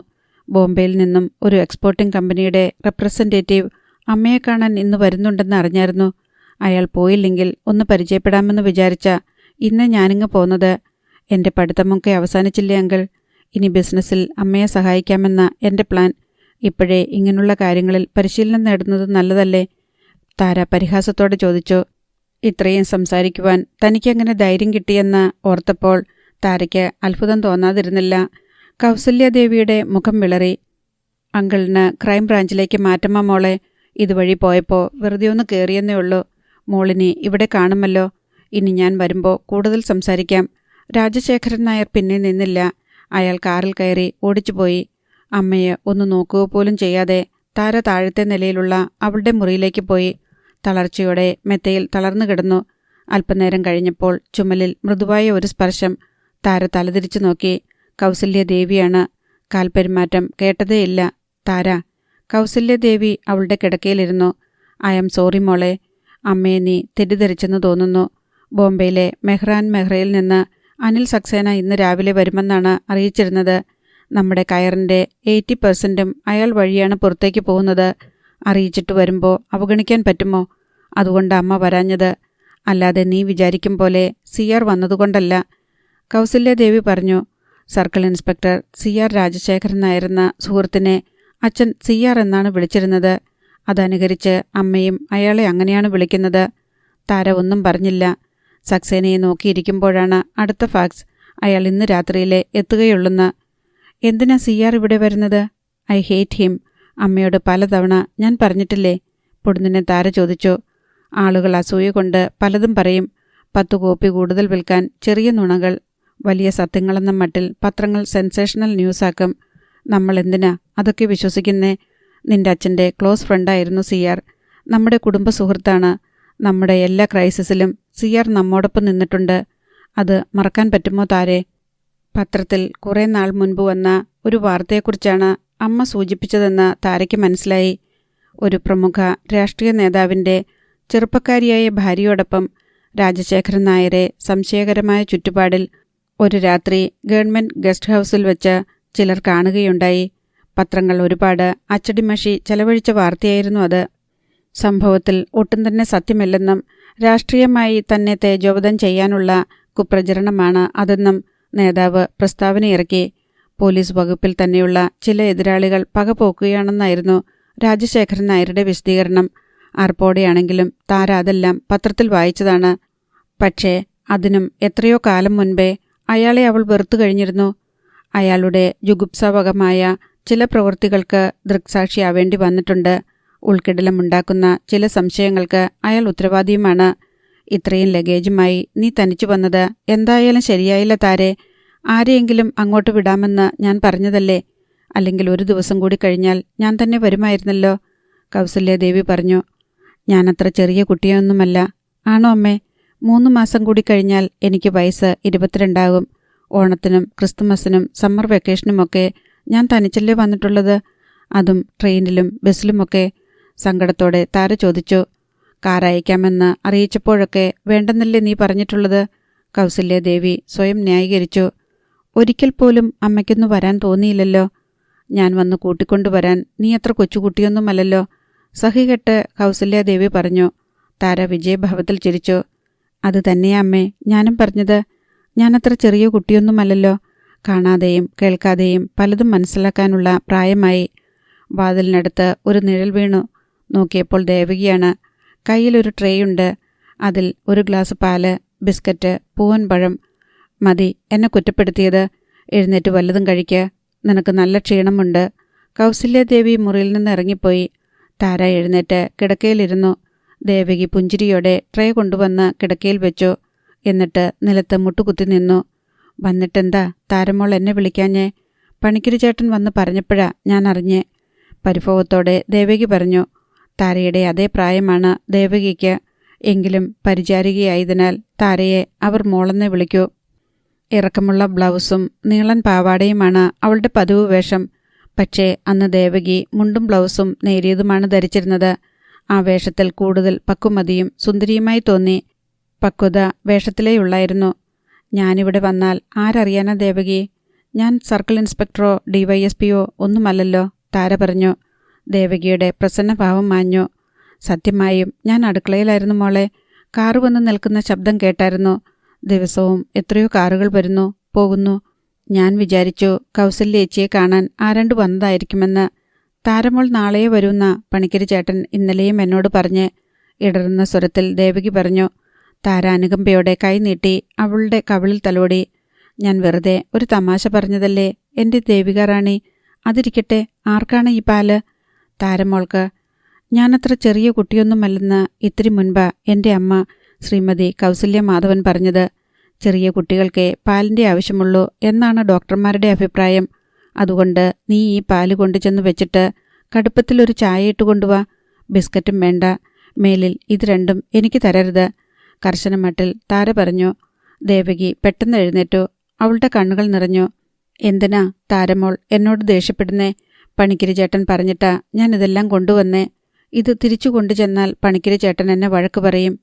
ബോംബെയിൽ നിന്നും ഒരു എക്സ്പോർട്ടിംഗ് കമ്പനിയുടെ റെപ്രസെൻറ്റേറ്റീവ് അമ്മയെ കാണാൻ ഇന്ന് വരുന്നുണ്ടെന്ന് അറിഞ്ഞായിരുന്നു. അയാൾ പോയില്ലെങ്കിൽ ഒന്ന് പരിചയപ്പെടാമെന്ന് വിചാരിച്ച ഇന്ന് ഞാനിങ്ങ് പോന്നത്. എൻ്റെ പഠിത്തമൊക്കെ അവസാനിച്ചില്ലേ അങ്കിൾ? ഇനി ബിസിനസ്സിൽ അമ്മയെ സഹായിക്കാമെന്ന എൻ്റെ പ്ലാൻ. ഇപ്പോഴേ ഇങ്ങനെയുള്ള കാര്യങ്ങളിൽ പരിശീലനം നേടുന്നത് നല്ലതല്ലേ? താര പരിഹാസത്തോടെ ചോദിച്ചു. ഇത്രയും സംസാരിക്കുവാൻ തനിക്കെങ്ങനെ ധൈര്യം കിട്ടിയെന്ന് ഓർത്തപ്പോൾ താരയ്ക്ക് അത്ഭുതം തോന്നാതിരുന്നില്ല. കൗസല്യദേവിയുടെ മുഖം വിളറി. അങ്കിളിന് ക്രൈം ബ്രാഞ്ചിലേക്ക് മാറ്റമ്മ മോളെ. ഇതുവഴി പോയപ്പോൾ വെറുതെ ഒന്ന് കയറിയെന്നേ ഉള്ളൂ. മോളിനി ഇവിടെ കാണുമല്ലോ. ഇനി ഞാൻ വരുമ്പോൾ കൂടുതൽ സംസാരിക്കാം. രാജശേഖരൻ നായർ പിന്നെ നിന്നില്ല. അയാൾ കാറിൽ കയറി ഓടിച്ചുപോയി. അമ്മയെ ഒന്ന് നോക്കുക പോലും ചെയ്യാതെ താര താഴത്തെ നിലയിലുള്ള അവളുടെ മുറിയിലേക്ക് പോയി. തളർച്ചയോടെ മെത്തയിൽ തളർന്നു കിടന്നു. അല്പനേരം കഴിഞ്ഞപ്പോൾ ചുമലിൽ മൃദുവായ ഒരു സ്പർശം. താര തലതിരിച്ചു നോക്കി. കൗസല്യദേവിയാണ്. കാൽപ്പെരുമാറ്റം കേട്ടതേയില്ല. താര. കൗസല്യദേവി അവളുടെ കിടക്കയിലിരുന്നു. ഐ ആം സോറി മോളെ. അമ്മയെ നീ തെറ്റിദ്ധരിച്ചെന്ന് തോന്നുന്നു. ബോംബെയിലെ മെഹ്റാൻ മെഹ്റയിൽ നിന്ന് അനിൽ സക്സേന ഇന്ന് രാവിലെ വരുമെന്നാണ് അറിയിച്ചിരുന്നത്. നമ്മുടെ കയറിൻ്റെ 80% അയാൾ വഴിയാണ് പുറത്തേക്ക് പോകുന്നത്. അറിയിച്ചിട്ട് വരുമ്പോൾ അവഗണിക്കാൻ പറ്റുമോ? അതുകൊണ്ട് അമ്മ വരാഞ്ഞത്. അല്ലാതെ നീ വിചാരിക്കും പോലെ CR വന്നതുകൊണ്ടല്ല. കൗസല്യദേവി പറഞ്ഞു. സർക്കിൾ ഇൻസ്പെക്ടർ CR രാജശേഖരൻ നായരെന്ന സുഹൃത്തിനെ അച്ഛൻ CR എന്നാണ് വിളിച്ചിരുന്നത്. അതനുകരിച്ച് അമ്മയും അയാളെ അങ്ങനെയാണ് വിളിക്കുന്നത്. താര ഒന്നും പറഞ്ഞില്ല. സക്സേനയെ നോക്കിയിരിക്കുമ്പോഴാണ് അടുത്ത ഫാക്സ്. അയാൾ ഇന്ന് രാത്രിയിലെ എത്തുകയുള്ളെന്ന്. എന്തിനാ CR ഇവിടെ വരുന്നത്? I hate him. അമ്മയോട് പലതവണ ഞാൻ പറഞ്ഞിട്ടില്ലേ? പൊടുന്നിനെ താര ചോദിച്ചു. ആളുകൾ അസൂയ കൊണ്ട് പലതും പറയും. 10 കോപ്പി കൂടുതൽ വിൽക്കാൻ ചെറിയ നുണകൾ. വലിയ സത്യങ്ങളെന്ന മട്ടിൽ പത്രങ്ങൾ സെൻസേഷണൽ ന്യൂസാക്കും. നമ്മൾ എന്തിനാ അതൊക്കെ വിശ്വസിക്കുന്നേ? നിന്റെ അച്ഛൻ്റെ ക്ലോസ് ഫ്രണ്ടായിരുന്നു CR. നമ്മുടെ കുടുംബ സുഹൃത്താണ്. നമ്മുടെ എല്ലാ ക്രൈസിസിലും CR നമ്മോടൊപ്പം നിന്നിട്ടുണ്ട്. അത് മറക്കാൻ പറ്റുമോ താരെ? പത്രത്തിൽ കുറേ നാൾ മുൻപ് വന്ന ഒരു വാർത്തയെക്കുറിച്ചാണ് അമ്മ സൂചിപ്പിച്ചതെന്ന് താരയ്ക്ക് മനസ്സിലായി. ഒരു പ്രമുഖ രാഷ്ട്രീയ നേതാവിൻ്റെ ചെറുപ്പക്കാരിയായ ഭാര്യയോടൊപ്പം രാജശേഖരൻ നായരെ സംശയകരമായ ചുറ്റുപാടിൽ ഒരു രാത്രി ഗവൺമെൻറ് ഗസ്റ്റ് ഹൗസിൽ വെച്ച് ചിലർ കാണുകയുണ്ടായി. പത്രങ്ങൾ ഒരുപാട് അച്ചടിമഷി ചെലവഴിച്ച വാർത്തയായിരുന്നു അത്. സംഭവത്തിൽ ഒട്ടും തന്നെ സത്യമല്ലെന്നും രാഷ്ട്രീയമായി തന്നെ തേജോവധം ചെയ്യാനുള്ള കുപ്രചരണമാണ് അതെന്നും നേതാവ് പ്രസ്താവനയിറക്കി. പോലീസ് വകുപ്പിൽ തന്നെയുള്ള ചില എതിരാളികൾ പകപോക്കുകയാണെന്നായിരുന്നു രാജശേഖരൻ നായരുടെ വിശദീകരണം. ആർപ്പോടെയാണെങ്കിലും താര അതെല്ലാം പത്രത്തിൽ വായിച്ചതാണ്. പക്ഷേ അതിനും എത്രയോ കാലം മുൻപേ അയാളെ അവൾ വെറുത്തു കഴിഞ്ഞിരുന്നു. അയാളുടെ ജുഗുപ്സാവകമായ ചില പ്രവൃത്തികൾക്ക് ദൃക്സാക്ഷിയാവേണ്ടി വന്നിട്ടുണ്ട്. ഉൾക്കിടലമുണ്ടാക്കുന്ന ചില സംശയങ്ങൾക്ക് അയാൾ ഉത്തരവാദിയുമാണ്. ഇത്രയും ലഗേജുമായി നീ തനിച്ചു വന്നത് എന്തായാലും ശരിയായില്ല താരെ. ആരെയെങ്കിലും അങ്ങോട്ട് വിടാമെന്ന് ഞാൻ പറഞ്ഞതല്ലേ. അല്ലെങ്കിൽ ഒരു ദിവസം കൂടി കഴിഞ്ഞാൽ ഞാൻ തന്നെ വരുമായിരുന്നല്ലോ. കൗസല്യാദേവി പറഞ്ഞു. ഞാനത്ര ചെറിയ കുട്ടിയൊന്നുമല്ല. ആണോ അമ്മേ? 3 മാസം കൂടി കഴിഞ്ഞാൽ എനിക്ക് വയസ്സ് 22 ഓണത്തിനും ക്രിസ്തുമസിനും സമ്മർ വെക്കേഷനുമൊക്കെ ഞാൻ തനിച്ചല്ലേ വന്നിട്ടുള്ളത്. അതും ട്രെയിനിലും ബസ്സിലുമൊക്കെ. സങ്കടത്തോടെ താര ചോദിച്ചു. കാർ അയക്കാമെന്ന് അറിയിച്ചപ്പോഴൊക്കെ വേണ്ടെന്നല്ലേ നീ പറഞ്ഞിട്ടുള്ളത്? കൗസല്യാദേവി സ്വയം ന്യായീകരിച്ചു. ഒരിക്കൽ പോലും അമ്മയ്ക്കൊന്നു വരാൻ തോന്നിയില്ലല്ലോ. ഞാൻ വന്ന് കൂട്ടിക്കൊണ്ടുവരാൻ നീ അത്ര കൊച്ചുകുട്ടിയൊന്നുമല്ലല്ലോ. സഹികെട്ട് കൗസല്യാദേവി പറഞ്ഞു. താര വിജയഭാവത്തിൽ ചിരിച്ചു. അത് തന്നെയാ അമ്മേ ഞാനും പറഞ്ഞത്. ഞാനത്ര ചെറിയ കുട്ടിയൊന്നുമല്ലല്ലോ. കാണാതെയും കേൾക്കാതെയും പലതും മനസ്സിലാക്കാനുള്ള പ്രായമായി. വാതിലിനടുത്ത് ഒരു നിഴൽ വീണു. നോക്കിയപ്പോൾ ദേവകിയാണ്. കയ്യിലൊരു ട്രേയുണ്ട്. അതിൽ ഒരു ഗ്ലാസ് പാല്, ബിസ്ക്കറ്റ്, പൂവൻപഴം. മതി എന്നെ കുറ്റപ്പെടുത്തിയത്. എഴുന്നേറ്റ് വല്ലതും കഴിക്കുക. നിനക്ക് നല്ല ക്ഷീണമുണ്ട്. കൗസല്യാദേവി മുറിയിൽ നിന്ന് ഇറങ്ങിപ്പോയി. താര എഴുന്നേറ്റ് കിടക്കയിലിരുന്നു. ദേവകി പുഞ്ചിരിയോടെ ട്രേ കൊണ്ടുവന്ന് കിടക്കയിൽ വെച്ചു. എന്നിട്ട് നിലത്ത് മുട്ടുകുത്തി നിന്നു. വന്നിട്ടെന്താ താരമോൾ എന്നെ വിളിക്കാഞ്ഞേ? പണിക്കരി ചേട്ടൻ വന്ന് പറഞ്ഞപ്പോഴാ ഞാൻ അറിഞ്ഞേ. പരിഭവത്തോടെ ദേവകി പറഞ്ഞു. താരയുടെ അതേ പ്രായമാണ് ദേവകിക്ക്. എങ്കിലും പരിചാരികയായതിനാൽ താരയെ അവർ മോളെന്നെ വിളിക്കൂ. ഇറക്കമുള്ള ബ്ലൗസും നീളൻ പാവാടയുമാണ് അവളുടെ പതിവ് വേഷം. പക്ഷേ അന്ന് ദേവകി മുണ്ടും ബ്ലൗസും നേരിയതുമാണ് ധരിച്ചിരുന്നത്. ആ വേഷത്തിൽ കൂടുതൽ പക്വമതിയും സുന്ദരിയുമായി തോന്നി. പക്വത വേഷത്തിലേയുള്ളായിരുന്നു. ഞാനിവിടെ വന്നാൽ ആരറിയാനാ ദേവകി? ഞാൻ സർക്കിൾ ഇൻസ്പെക്ടറോ DYSPയോ ഒന്നുമല്ലല്ലോ, താര പറഞ്ഞു. ദേവകിയുടെ പ്രസന്നഭാവം മാഞ്ഞു. സത്യമായും ഞാൻ അടുക്കളയിലായിരുന്നു മോളെ. കാറ് വന്ന് നിൽക്കുന്ന ശബ്ദം കേട്ടായിരുന്നു. ദിവസവും എത്രയോ കാറുകൾ വരുന്നു പോകുന്നു. ഞാൻ വിചാരിച്ചു കൗസല്യേച്ചിയെ കാണാൻ ആരാണ്ട് വന്നതായിരിക്കുമെന്ന്. താരമോൾ നാളെ വരുന്ന പണിക്കരി ചേട്ടൻ ഇന്നലെയും എന്നോട് പറഞ്ഞ്. ഇടറുന്ന സ്വരത്തിൽ ദേവകി പറഞ്ഞു. താര അനുകമ്പയോടെ കൈ നീട്ടി അവളുടെ കവിളിൽ തലോടി. ഞാൻ വെറുതെ ഒരു തമാശ പറഞ്ഞതല്ലേ എൻ്റെ ദേവിക റാണി. അതിരിക്കട്ടെ, ആർക്കാണ് ഈ പാല്? താരമോൾക്ക്. ഞാനത്ര ചെറിയ കുട്ടിയൊന്നുമല്ലെന്ന് ഇത്തിരി മുൻപ് എൻ്റെ അമ്മ ശ്രീമതി കൗസല്യ മാധവൻ പറഞ്ഞത്. ചെറിയ കുട്ടികൾക്കേ പാലിൻ്റെ ആവശ്യമുള്ളൂ എന്നാണ് ഡോക്ടർമാരുടെ അഭിപ്രായം. അതുകൊണ്ട് നീ ഈ പാല് കൊണ്ടുചെന്ന് വെച്ചിട്ട് കടുപ്പത്തിലൊരു ചായ ഇട്ട് കൊണ്ടുവാ. ബിസ്ക്കറ്റും വേണ്ട. മേലിൽ ഇത് രണ്ടും എനിക്ക് തരരുത്, കർശനമട്ടിൽ താര പറഞ്ഞു. ദേവകി പെട്ടെന്ന് എഴുന്നേറ്റു. അവളുടെ കണ്ണുകൾ നിറഞ്ഞു. എന്തിനാ താരമോൾ എന്നോട് ദേഷ്യപ്പെടുന്നേ? പണിക്കരി ചേട്ടൻ പറഞ്ഞിട്ടാ ഞാൻ ഇതെല്ലാം കൊണ്ടുവന്നേ. ഇത് തിരിച്ചു കൊണ്ടുചെന്നാൽ പണിക്കരി ചേട്ടൻ എന്നെ വഴക്ക് പറയും.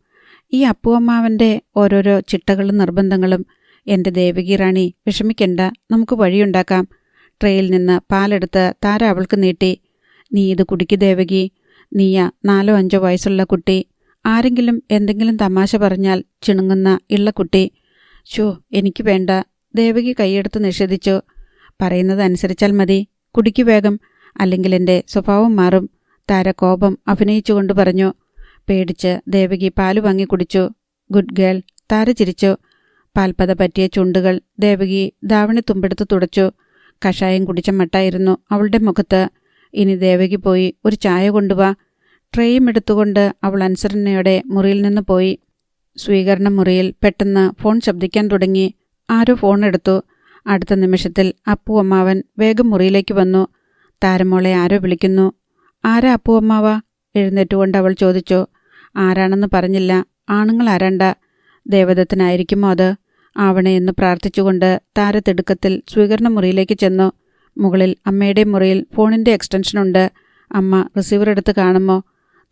ഈ അപ്പുവമ്മാവൻ്റെ ഓരോരോ ചിട്ടകളും നിർബന്ധങ്ങളും. എൻ്റെ ദേവകി റാണി വിഷമിക്കണ്ട, നമുക്ക് വഴിയുണ്ടാക്കാം. ട്രേയിൽ നിന്ന് പാലെടുത്ത് താര അവൾക്ക് നീട്ടി. നീ ഇത് കുടിക്ക് ദേവകി. നീയാ 4-5 വയസ്സുള്ള കുട്ടി. ആരെങ്കിലും എന്തെങ്കിലും തമാശ പറഞ്ഞാൽ ചിണുങ്ങുന്ന ഇള്ളക്കുട്ടി. ഷോ, എനിക്ക് വേണ്ട. ദേവകി കൈയെടുത്ത് നിഷേധിച്ചു. പറയുന്നത് അനുസരിച്ചാൽ മതി. കുടിക്കു വേഗം, അല്ലെങ്കിൽ എൻ്റെ സ്വഭാവം മാറും, താര കോപം അഭിനയിച്ചുകൊണ്ട് പറഞ്ഞു. പേടിച്ച് ദേവകി പാല് വാങ്ങി കുടിച്ചു. ഗുഡ് ഗേൾ, താര ചിരിച്ചു. പാൽപ്പത പറ്റിയ ചുണ്ടുകൾ ദേവകി ധാവണി തുമ്പെടുത്ത് തുടച്ചു. കഷായം കുടിച്ച മട്ടായിരുന്നു അവളുടെ മുഖത്ത്. ഇനി ദേവകി പോയി ഒരു ചായ കൊണ്ടുവാ. ട്രേയും എടുത്തുകൊണ്ട് അവൾ അനുസരണയോടെ മുറിയിൽ നിന്ന് പോയി. സ്വീകരണ മുറിയിൽ പെട്ടെന്ന് ഫോൺ ശബ്ദിക്കാൻ തുടങ്ങി. ആരോ ഫോൺ എടുത്തു. അടുത്ത നിമിഷത്തിൽ അപ്പുവമ്മാവൻ വേഗം മുറിയിലേക്ക് വന്നു. താരമോളെ ആരോ വിളിക്കുന്നു. ആരാ അപ്പുവമ്മാവ? എഴുന്നേറ്റുകൊണ്ട് അവൾ ചോദിച്ചു. ആരാണെന്ന് പറഞ്ഞില്ല. ആണുങ്ങൾ ആരണ്ട. ദേവദത്തനായിരിക്കുമോ അത്? ആവണേ എന്ന് പ്രാർത്ഥിച്ചുകൊണ്ട് താര തിടുക്കത്തിൽ സ്വീകരണ മുറിയിലേക്ക് ചെന്നു. മുകളിൽ അമ്മയുടെ മുറിയിൽ ഫോണിൻ്റെ എക്സ്റ്റൻഷനുണ്ട്. അമ്മ റിസീവർ എടുത്ത് കാണുമോ?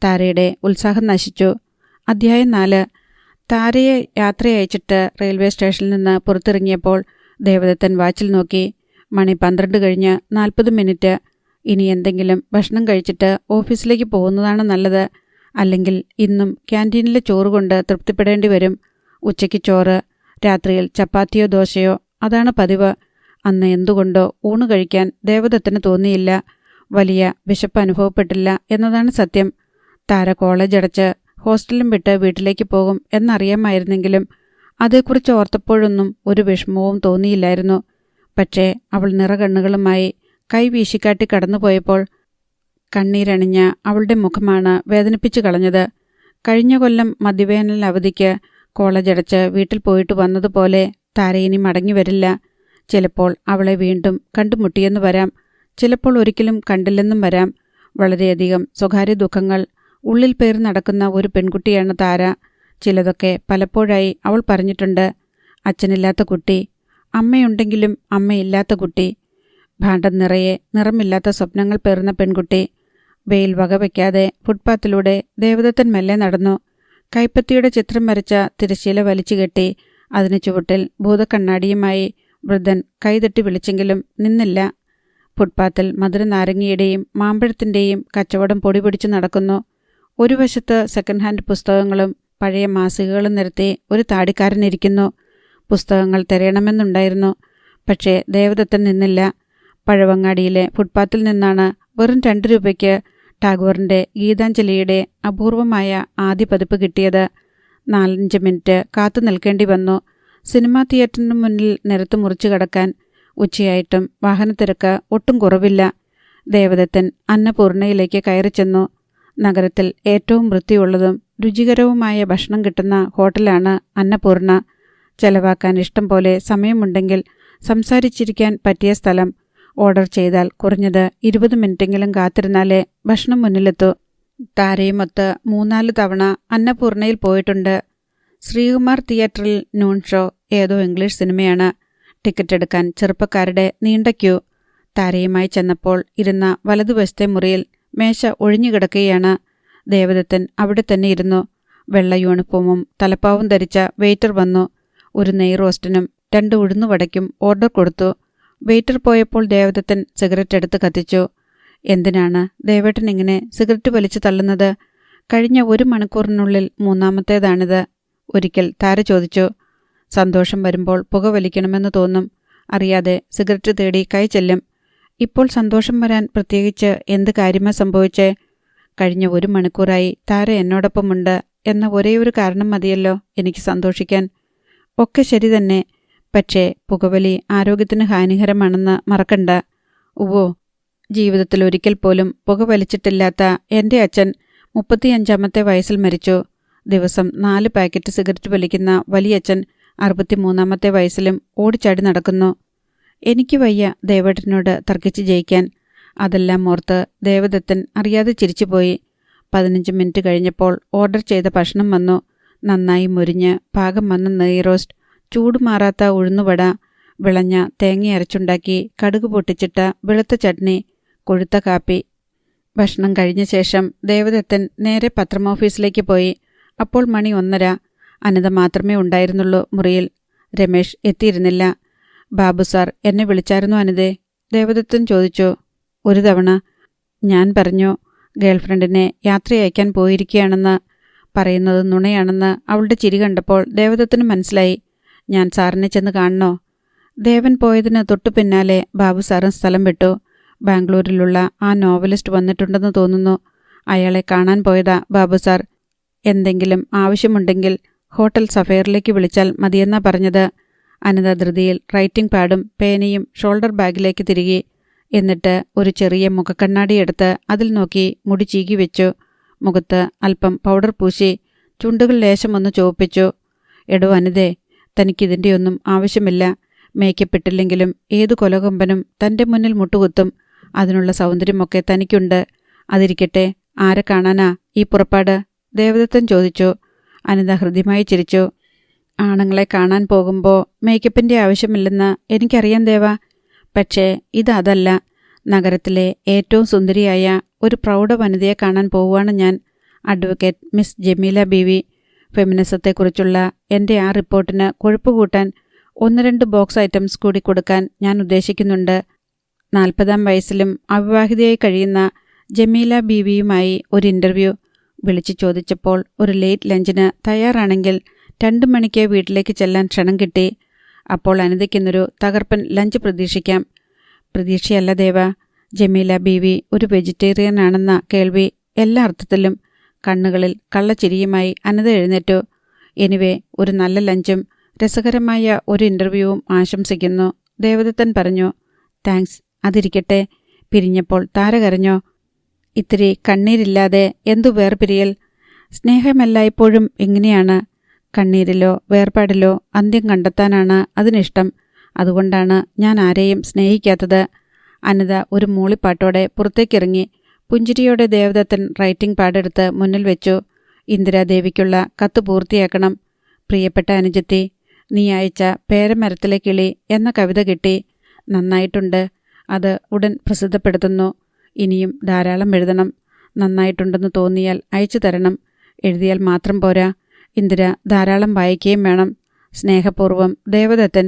താരയുടെ ഉത്സാഹം നശിച്ചു. അധ്യായം 4. താരയെ യാത്രയയച്ചിട്ട് റെയിൽവേ സ്റ്റേഷനിൽ നിന്ന് പുറത്തിറങ്ങിയപ്പോൾ ദേവദത്തൻ വാച്ചിൽ നോക്കി. മണി 12 കഴിഞ്ഞ് 40 മിനിറ്റ്. ഇനി എന്തെങ്കിലും ഭക്ഷണം കഴിച്ചിട്ട് ഓഫീസിലേക്ക് പോകുന്നതാണ് നല്ലത്. അല്ലെങ്കിൽ ഇന്നും ക്യാൻറ്റീനിലെ ചോറ് കൊണ്ട് തൃപ്തിപ്പെടേണ്ടി വരും. ഉച്ചയ്ക്ക് ചോറ്, രാത്രിയിൽ ചപ്പാത്തിയോ ദോശയോ, അതാണ് പതിവ്. അന്ന് എന്തുകൊണ്ടോ ഊണ് കഴിക്കാൻ ദേവദത്തന് തോന്നിയില്ല. വലിയ വിശപ്പ് അനുഭവപ്പെട്ടില്ല എന്നതാണ് സത്യം. താര കോളേജ് അടച്ച് ഹോസ്റ്റലും വിട്ട് വീട്ടിലേക്ക് പോകും എന്നറിയാമായിരുന്നെങ്കിലും അതേക്കുറിച്ച് ഓർത്തപ്പോഴൊന്നും ഒരു വിഷമവും തോന്നിയില്ലായിരുന്നു. പക്ഷേ അവൾ നിറകണ്ണുകളുമായി കൈ വീശിക്കാട്ടി കടന്നുപോയപ്പോൾ കണ്ണീരണിഞ്ഞ അവളുടെ മുഖമാണ് വേദനിപ്പിച്ചു കളഞ്ഞത്. കഴിഞ്ഞ കൊല്ലം മധ്യവേനൽ അവധിക്ക് കോളേജ് അടച്ച് വീട്ടിൽ പോയിട്ട് വന്നതുപോലെ താര ഇനി മടങ്ങി വരില്ല. ചിലപ്പോൾ അവളെ വീണ്ടും കണ്ടുമുട്ടിയെന്ന് വരാം, ചിലപ്പോൾ ഒരിക്കലും കണ്ടില്ലെന്നും വരാം. വളരെയധികം സ്വകാര്യ ദുഃഖങ്ങൾ ഉള്ളിൽ പേർ നടക്കുന്ന ഒരു പെൺകുട്ടിയാണ് താര. ചിലതൊക്കെ പലപ്പോഴായി അവൾ പറഞ്ഞിട്ടുണ്ട്. അച്ഛനില്ലാത്ത കുട്ടി, അമ്മയുണ്ടെങ്കിലും അമ്മയില്ലാത്ത കുട്ടി, ഭാണ്ഡം നിറയെ നിറമില്ലാത്ത സ്വപ്നങ്ങൾ പേറുന്ന പെൺകുട്ടി. വെയിൽ വകവയ്ക്കാതെ ഫുട്പാത്തിലൂടെ ദേവദത്തൻ മെല്ലെ നടന്നു. കൈപ്പത്തിയുടെ ചിത്രം വരച്ച തിരശ്ശീല വലിച്ചുകെട്ടി അതിന് ചുവട്ടിൽ ഭൂതക്കണ്ണാടിയുമായി വൃദ്ധൻ കൈതട്ടി വിളിച്ചെങ്കിലും നിന്നില്ല. ഫുട്പാത്തിൽ മധുരനാരങ്ങയുടെയും മാമ്പഴത്തിൻ്റെയും കച്ചവടം പൊടിപിടിച്ചു നടക്കുന്നു. ഒരു വശത്ത് സെക്കൻഡ് ഹാൻഡ് പുസ്തകങ്ങളും പഴയ മാസികകളും നിരത്തി ഒരു താടിക്കാരനിരിക്കുന്നു. പുസ്തകങ്ങൾ തിരയണമെന്നുണ്ടായിരുന്നു, പക്ഷേ ദേവദത്തൻ നിന്നില്ല. പഴവങ്ങാടിയിലെ ഫുട്പാത്തിൽ നിന്നാണ് വെറും 2 രൂപയ്ക്ക് ടാഗോറിൻ്റെ ഗീതാഞ്ജലിയുടെ അപൂർവമായ ആദ്യ പതിപ്പ് കിട്ടിയത്. 4-5 മിനിറ്റ് കാത്തു നിൽക്കേണ്ടി വന്നു സിനിമാ തിയേറ്ററിന് മുന്നിൽ നിരത്ത് മുറിച്ചു കടക്കാൻ. ഉച്ചയായിട്ടും വാഹനത്തിരക്ക് ഒട്ടും കുറവില്ല. ദേവദത്തൻ അന്നപൂർണയിലേക്ക് കയറി ചെന്നു. നഗരത്തിൽ ഏറ്റവും വൃത്തിയുള്ളതും രുചികരവുമായ ഭക്ഷണം കിട്ടുന്ന ഹോട്ടലാണ് അന്നപൂർണ. ചെലവാക്കാൻ ഇഷ്ടം പോലെ സമയമുണ്ടെങ്കിൽ സംസാരിച്ചിരിക്കാൻ പറ്റിയ സ്ഥലം. ഓർഡർ ചെയ്താൽ കുറഞ്ഞത് 20 മിനിറ്റെങ്കിലും കാത്തിരുന്നാലേ ഭക്ഷണം മുന്നിലെത്തൂ. താരയുമൊത്ത് 3-4 തവണ അന്നപൂർണയിൽ പോയിട്ടുണ്ട്. ശ്രീകുമാർ തിയേറ്ററിൽ നൂൺ ഷോ, ഏതോ ഇംഗ്ലീഷ് സിനിമയാണ്. ടിക്കറ്റ് എടുക്കാൻ ചെറുപ്പക്കാരുടെ നീണ്ട ക്യൂ. താരയുമായി ചെന്നപ്പോൾ ഇരുന്ന വലതുവശത്തെ മുറിയിൽ മേശ ഒഴിഞ്ഞുകിടക്കുകയാണ്. ദേവദത്തൻ അവിടെ തന്നെ ഇരുന്നു. വെള്ള യൂണിഫോമും തലപ്പാവും ധരിച്ച വെയിറ്റർ വന്നു. ഒരു നെയ് റോസ്റ്റിനും 2 ഉഴുന്നുവടയ്ക്കും ഓർഡർ കൊടുത്തു. വെയിറ്റർ പോയപ്പോൾ ദേവദത്തൻ സിഗരറ്റ് എടുത്ത് കത്തിച്ചു. എന്തിനാണ് ദേവേട്ടൻ ഇങ്ങനെ സിഗരറ്റ് വലിച്ചു തള്ളുന്നത്? കഴിഞ്ഞ 1 മണിക്കൂറിനുള്ളിൽ 3-ാമത്തേതാണിത്. ഒരിക്കൽ താര ചോദിച്ചു. സന്തോഷം വരുമ്പോൾ പുക വലിക്കണമെന്ന് തോന്നും. അറിയാതെ സിഗരറ്റ് തേടി കൈ ചെല്ലും. ഇപ്പോൾ സന്തോഷം വരാൻ പ്രത്യേകിച്ച് എന്ത് കാര്യമാ സംഭവിച്ചേ? കഴിഞ്ഞ 1 മണിക്കൂറായി താര എന്നോടൊപ്പമുണ്ട് എന്ന ഒരേയൊരു കാരണം മതിയല്ലോ എനിക്ക് സന്തോഷിക്കാൻ. ഒക്കെ ശരി തന്നെ, പക്ഷേ പുകവലി ആരോഗ്യത്തിന് ഹാനികരമാണെന്ന് മറക്കണ്ട. ഉവ്വോ, ജീവിതത്തിൽ ഒരിക്കൽ പോലും പുക വലിച്ചിട്ടില്ലാത്ത എൻ്റെ അച്ഛൻ 35-ാമത്തെ വയസ്സിൽ മരിച്ചു. ദിവസം 4 പാക്കറ്റ് സിഗരറ്റ് വലിക്കുന്ന വലിയച്ഛൻ 63-ാമത്തെ വയസ്സിലും ഓടിച്ചാടി നടക്കുന്നു. എനിക്ക് വയ്യ ദേവേട്ടനോട് തർക്കിച്ച് ജയിക്കാൻ. അതെല്ലാം ഓർത്ത് ദേവദത്തൻ അറിയാതെ ചിരിച്ചുപോയി. 15 മിനിറ്റ് കഴിഞ്ഞപ്പോൾ ഓർഡർ ചെയ്ത ഭക്ഷണം വന്നു. നന്നായി മുരിഞ്ഞ് പാകം വന്ന നെയ് റോസ്റ്റ്, ചൂടുമാറാത്ത ഉഴുന്നുവട, വിളഞ്ഞ തേങ്ങ അരച്ചുണ്ടാക്കി കടുക് പൊട്ടിച്ചിട്ട വെളുത്ത ചട്നി, കൊഴുത്ത കാപ്പി. ഭക്ഷണം കഴിഞ്ഞ ശേഷം ദേവദത്തൻ നേരെ പത്രമോഫീസിലേക്ക് പോയി. അപ്പോൾ മണി 1:30. അനിത മാത്രമേ ഉണ്ടായിരുന്നുള്ളൂ മുറിയിൽ. രമേശ് എത്തിയിരുന്നില്ല. ബാബു സാർ എന്നെ വിളിച്ചായിരുന്നു അനിതേ? ദേവദത്തൻ ചോദിച്ചു. 1 തവണ. ഞാൻ പറഞ്ഞു ഗേൾഫ്രണ്ടിനെ യാത്രയയക്കാൻ പോയിരിക്കുകയാണെന്ന്. പറയുന്നത് നുണയാണെന്ന് അവളുടെ ചിരി കണ്ടപ്പോൾ ദേവദത്തന് മനസ്സിലായി. ഞാൻ സാറിനെ ചെന്ന് കാണണോ? ദേവൻ പോയതിന് തൊട്ടു പിന്നാലെ ബാബു സാറും സ്ഥലം വിട്ടു. ബാംഗ്ലൂരിലുള്ള ആ നോവലിസ്റ്റ് വന്നിട്ടുണ്ടെന്ന് തോന്നുന്നു. അയാളെ കാണാൻ പോയതാ ബാബു സാർ. എന്തെങ്കിലും ആവശ്യമുണ്ടെങ്കിൽ ഹോട്ടൽ സഫയറിലേക്ക് വിളിച്ചാൽ മതിയെന്നാ പറഞ്ഞത്. അനിത ധൃതിയിൽ റൈറ്റിംഗ് പാഡും പേനയും ഷോൾഡർ ബാഗിലേക്ക് തിരികെ. എന്നിട്ട് ഒരു ചെറിയ മുഖക്കണ്ണാടി എടുത്ത് അതിൽ നോക്കി മുടി ചീകി വെച്ചു. മുഖത്ത് അല്പം പൗഡർ പൂശി ചുണ്ടുകൾ ലേശമൊന്ന് ചുവപ്പിച്ചു. എടോ അനിതേ, തനിക്കിതിൻ്റെയൊന്നും ആവശ്യമില്ല. മേക്കപ്പ് ഇട്ടില്ലെങ്കിലും ഏതു കൊലകൊമ്പനും തൻ്റെ മുന്നിൽ മുട്ടുകുത്തും. അതിനുള്ള സൗന്ദര്യമൊക്കെ തനിക്കുണ്ട്. അതിരിക്കട്ടെ, ആരെ കാണാനാ ഈ പുറപ്പാട്? ദേവദത്തൻ ചോദിച്ചു. അനിത ഹൃദ്യമായി ചിരിച്ചു. ആണുങ്ങളെ കാണാൻ പോകുമ്പോൾ മേക്കപ്പിൻ്റെ ആവശ്യമില്ലെന്ന് എനിക്കറിയാം ദേവ. പക്ഷേ ഇതല്ല. നഗരത്തിലെ ഏറ്റവും സുന്ദരിയായ ഒരു പ്രൗഢ വനിതയെ കാണാൻ പോവുകയാണ് ഞാൻ. അഡ്വക്കേറ്റ് മിസ് ജമീല ബീവി. ഫെമിനിസത്തെക്കുറിച്ചുള്ള എൻ്റെ ആ റിപ്പോർട്ടിന് കൊഴുപ്പ് കൂട്ടാൻ 1-2 ബോക്സ് ഐറ്റംസ് കൂടി കൊടുക്കാൻ ഞാൻ ഉദ്ദേശിക്കുന്നുണ്ട്. 40-ാം വയസ്സിലും അവിവാഹിതയായി കഴിയുന്ന ജമീല ബീവിയുമായി ഒരു ഇൻ്റർവ്യൂ. വിളിച്ചു ചോദിച്ചപ്പോൾ ഒരു ലേറ്റ് ലഞ്ചിന് തയ്യാറാണെങ്കിൽ 2 മണിക്ക് വീട്ടിലേക്ക് ചെല്ലാൻ ക്ഷണം കിട്ടി. അപ്പോൾ അനിതയ്ക്കിന്നൊരു തകർപ്പൻ ലഞ്ച് പ്രതീക്ഷിക്കാം. പ്രതീക്ഷയല്ല ദേവ, ജമീല ബീവി ഒരു വെജിറ്റേറിയൻ ആണെന്ന കേൾവി. എല്ലാ അർത്ഥത്തിലും. കണ്ണുകളിൽ കള്ളച്ചിരിയുമായി അനിത എഴുന്നേറ്റു. എനിവേ, ഒരു നല്ല ലഞ്ചും രസകരമായ ഒരു ഇൻ്റർവ്യൂവും ആശംസിക്കുന്നു, ദേവദത്തൻ പറഞ്ഞു. താങ്ക്സ്, അതിരിക്കട്ടെ. പിരിഞ്ഞപ്പോൾ താര കരഞ്ഞോ? ഇത്തിരി കണ്ണീരില്ലാതെ എന്തു വേർപിരിയൽ. സ്നേഹമെല്ലായ്പ്പോഴും ഇങ്ങനെയാണ്. കണ്ണീരിലോ വേർപാടിലോ അന്ത്യം കണ്ടെത്താനാണ് അതിനിഷ്ടം. അതുകൊണ്ടാണ് ഞാൻ ആരെയും സ്നേഹിക്കാത്തത്. അനിത ഒരു മൂളിപ്പാട്ടോടെ പുറത്തേക്കിറങ്ങി. പുഞ്ചിരിയോടെ ദേവദത്തൻ റൈറ്റിംഗ് പാടെടുത്ത് മുന്നിൽ വെച്ചു. ഇന്ദിരാദേവിക്കുള്ള കത്ത് പൂർത്തിയാക്കണം. പ്രിയപ്പെട്ട അനുജത്തി, നീ അയച്ച പേരമരത്തിലെ കിളി എന്ന കവിത കിട്ടി. നന്നായിട്ടുണ്ട്. അത് ഉടൻ പ്രസിദ്ധപ്പെടുത്തുന്നു. ഇനിയും ധാരാളം എഴുതണം. നന്നായിട്ടുണ്ടെന്ന് തോന്നിയാൽ അയച്ചു തരണം. എഴുതിയാൽ മാത്രം പോരാ, ഇന്ദിര ധാരാളം വായിക്കുകയും വേണം. സ്നേഹപൂർവ്വം ദേവദത്തൻ.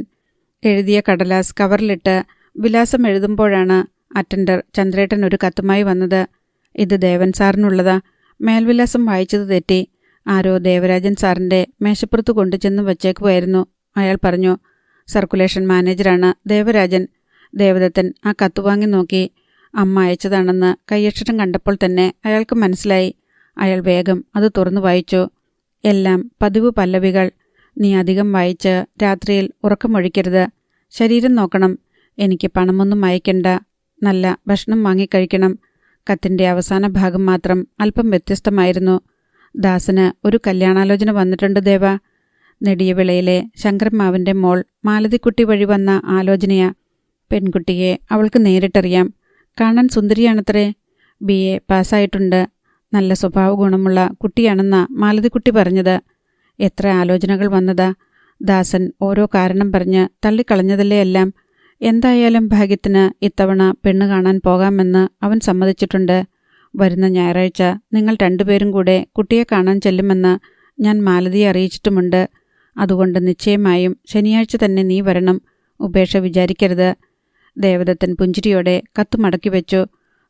എഴുതിയ കടലാസ് കവറിലിട്ട് വിലാസം എഴുതുമ്പോഴാണ് അറ്റൻഡർ ചന്ദ്രേട്ടൻ ഒരു കത്തുമായി വന്നത്. ഇത് ദേവൻ സാറിനുള്ളതാ. മേൽവിലാസം വായിച്ചത് തെറ്റി. ആരോ ദേവരാജൻ സാറിൻ്റെ മേശപ്പുറത്ത് കൊണ്ടുചെന്ന് വച്ചേക്കുമായിരുന്നു. അയാൾ പറഞ്ഞു, സർക്കുലേഷൻ മാനേജറാണ് ദേവരാജൻ. ദേവദത്തൻ ആ കത്ത് വാങ്ങി നോക്കി. അമ്മ അയച്ചതാണെന്ന് കൈയക്ഷരം കണ്ടപ്പോൾ തന്നെ അയാൾക്ക് മനസ്സിലായി. അയാൾ വേഗം അത് തുറന്നു വായിച്ചു. എല്ലാം പതിവ് പല്ലവികൾ. നീ അധികം വായിച്ച് രാത്രിയിൽ ഉറക്കമൊഴിക്കരുത്. ശരീരം നോക്കണം. എനിക്ക് പണമൊന്നും അയക്കണ്ട. നല്ല ഭക്ഷണം വാങ്ങിക്കഴിക്കണം. കത്തിൻ്റെ അവസാന ഭാഗം മാത്രം അല്പം വ്യത്യസ്തമായിരുന്നു. ദാസന് ഒരു കല്യാണാലോചന വന്നിട്ടുണ്ട് ദേവ. നെടിയവിളയിലെ ശങ്കരമ്മാവിൻ്റെ മോൾ മാലതിക്കുട്ടി വഴി വന്ന ആലോചനയാ. പെൺകുട്ടിയെ അവൾക്ക് നേരിട്ടറിയാം. കാണാൻ സുന്ദരിയാണത്രേ. BA പാസ്സായിട്ടുണ്ട്. നല്ല സ്വഭാവ ഗുണമുള്ള കുട്ടിയാണെന്നാ മാലതിക്കുട്ടി പറഞ്ഞത്. എത്ര ആലോചനകൾ വന്നതാ. ദാസൻ ഓരോ കാരണം പറഞ്ഞ് തള്ളിക്കളഞ്ഞതല്ലേ എല്ലാം. എന്തായാലും ഭാഗ്യത്തിന് ഇത്തവണ പെണ്ണ് കാണാൻ പോകാമെന്ന് അവൻ സമ്മതിച്ചിട്ടുണ്ട്. വരുന്ന ഞായറാഴ്ച നിങ്ങൾ രണ്ടുപേരും കൂടെ കുട്ടിയെ കാണാൻ ചെല്ലുമെന്ന് ഞാൻ മാലതിയെ അറിയിച്ചിട്ടുമുണ്ട്. അതുകൊണ്ട് നിശ്ചയമായും ശനിയാഴ്ച തന്നെ നീ വരണം. ഉപേക്ഷ വിചാരിക്കരുത്. ദേവദത്തൻ പുഞ്ചിരിയോടെ കത്ത് മടക്കി വെച്ചു.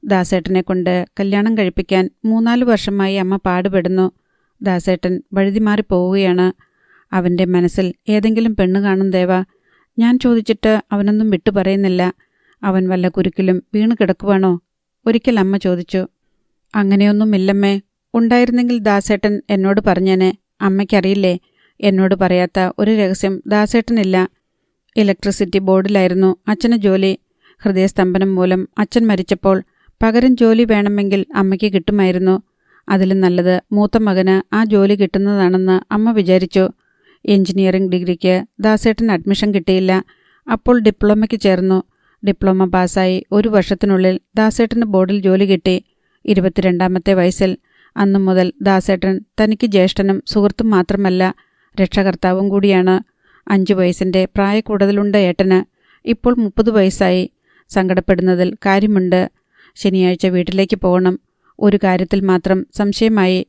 ദാസേട്ടനെ കൊണ്ട് കല്യാണം കഴിപ്പിക്കാൻ 3-4 വർഷമായി അമ്മ പാടുപെടുന്നു. ദാസേട്ടൻ വഴുതിമാറിപ്പോവുകയാണ്. അവൻ്റെ മനസ്സിൽ ഏതെങ്കിലും പെണ്ണ് കാണും ദേവ. ഞാൻ ചോദിച്ചിട്ട് അവനൊന്നും വിട്ടു പറയുന്നില്ല. അവൻ വല്ല കുരുക്കിലും വീണ് കിടക്കുവാണോ? ഒരിക്കൽ അമ്മ ചോദിച്ചു. അങ്ങനെയൊന്നുമില്ലമ്മേ. ഉണ്ടായിരുന്നെങ്കിൽ ദാസേട്ടൻ എന്നോട് പറഞ്ഞേനെ. അമ്മയ്ക്കറിയില്ലേ, എന്നോട് പറയാത്ത ഒരു രഹസ്യം ദാസേട്ടനില്ല. ഇലക്ട്രിസിറ്റി ബോർഡിലായിരുന്നു അച്ഛന് ജോലി. ഹൃദയസ്തംഭനം മൂലം അച്ഛൻ മരിച്ചപ്പോൾ പകരം ജോലി വേണമെങ്കിൽ അമ്മയ്ക്ക് കിട്ടുമായിരുന്നു. അതിലും നല്ലത് മൂത്ത മകന് ആ ജോലി കിട്ടുന്നതാണെന്ന് അമ്മ വിചാരിച്ചു. എഞ്ചിനീയറിംഗ് ഡിഗ്രിക്ക് ദാസേട്ടൻ അഡ്മിഷൻ കിട്ടിയില്ല. അപ്പോൾ ഡിപ്ലോമയ്ക്ക് ചേർന്നു. ഡിപ്ലോമ പാസ്സായി 1 വർഷത്തിനുള്ളിൽ ദാസേട്ടന് ബോർഡിൽ ജോലി കിട്ടി. 22ാമത്തെ വയസ്സിൽ. അന്നു മുതൽ ദാസേട്ടൻ തനിക്ക് ജ്യേഷ്ഠനും സുഹൃത്തും മാത്രമല്ല, രക്ഷകർത്താവും കൂടിയാണ്. 5 വയസ്സിൻ്റെ പ്രായക്കൂടുതലുണ്ട് ഏട്ടന്. ഇപ്പോൾ 30 വയസ്സായി. സങ്കടപ്പെടുന്നതിൽ കാര്യമുണ്ട്. ശനിയാഴ്ച വീട്ടിലേക്ക് പോകണം. ഒരു കാര്യത്തിൽ മാത്രം സംശയമായി.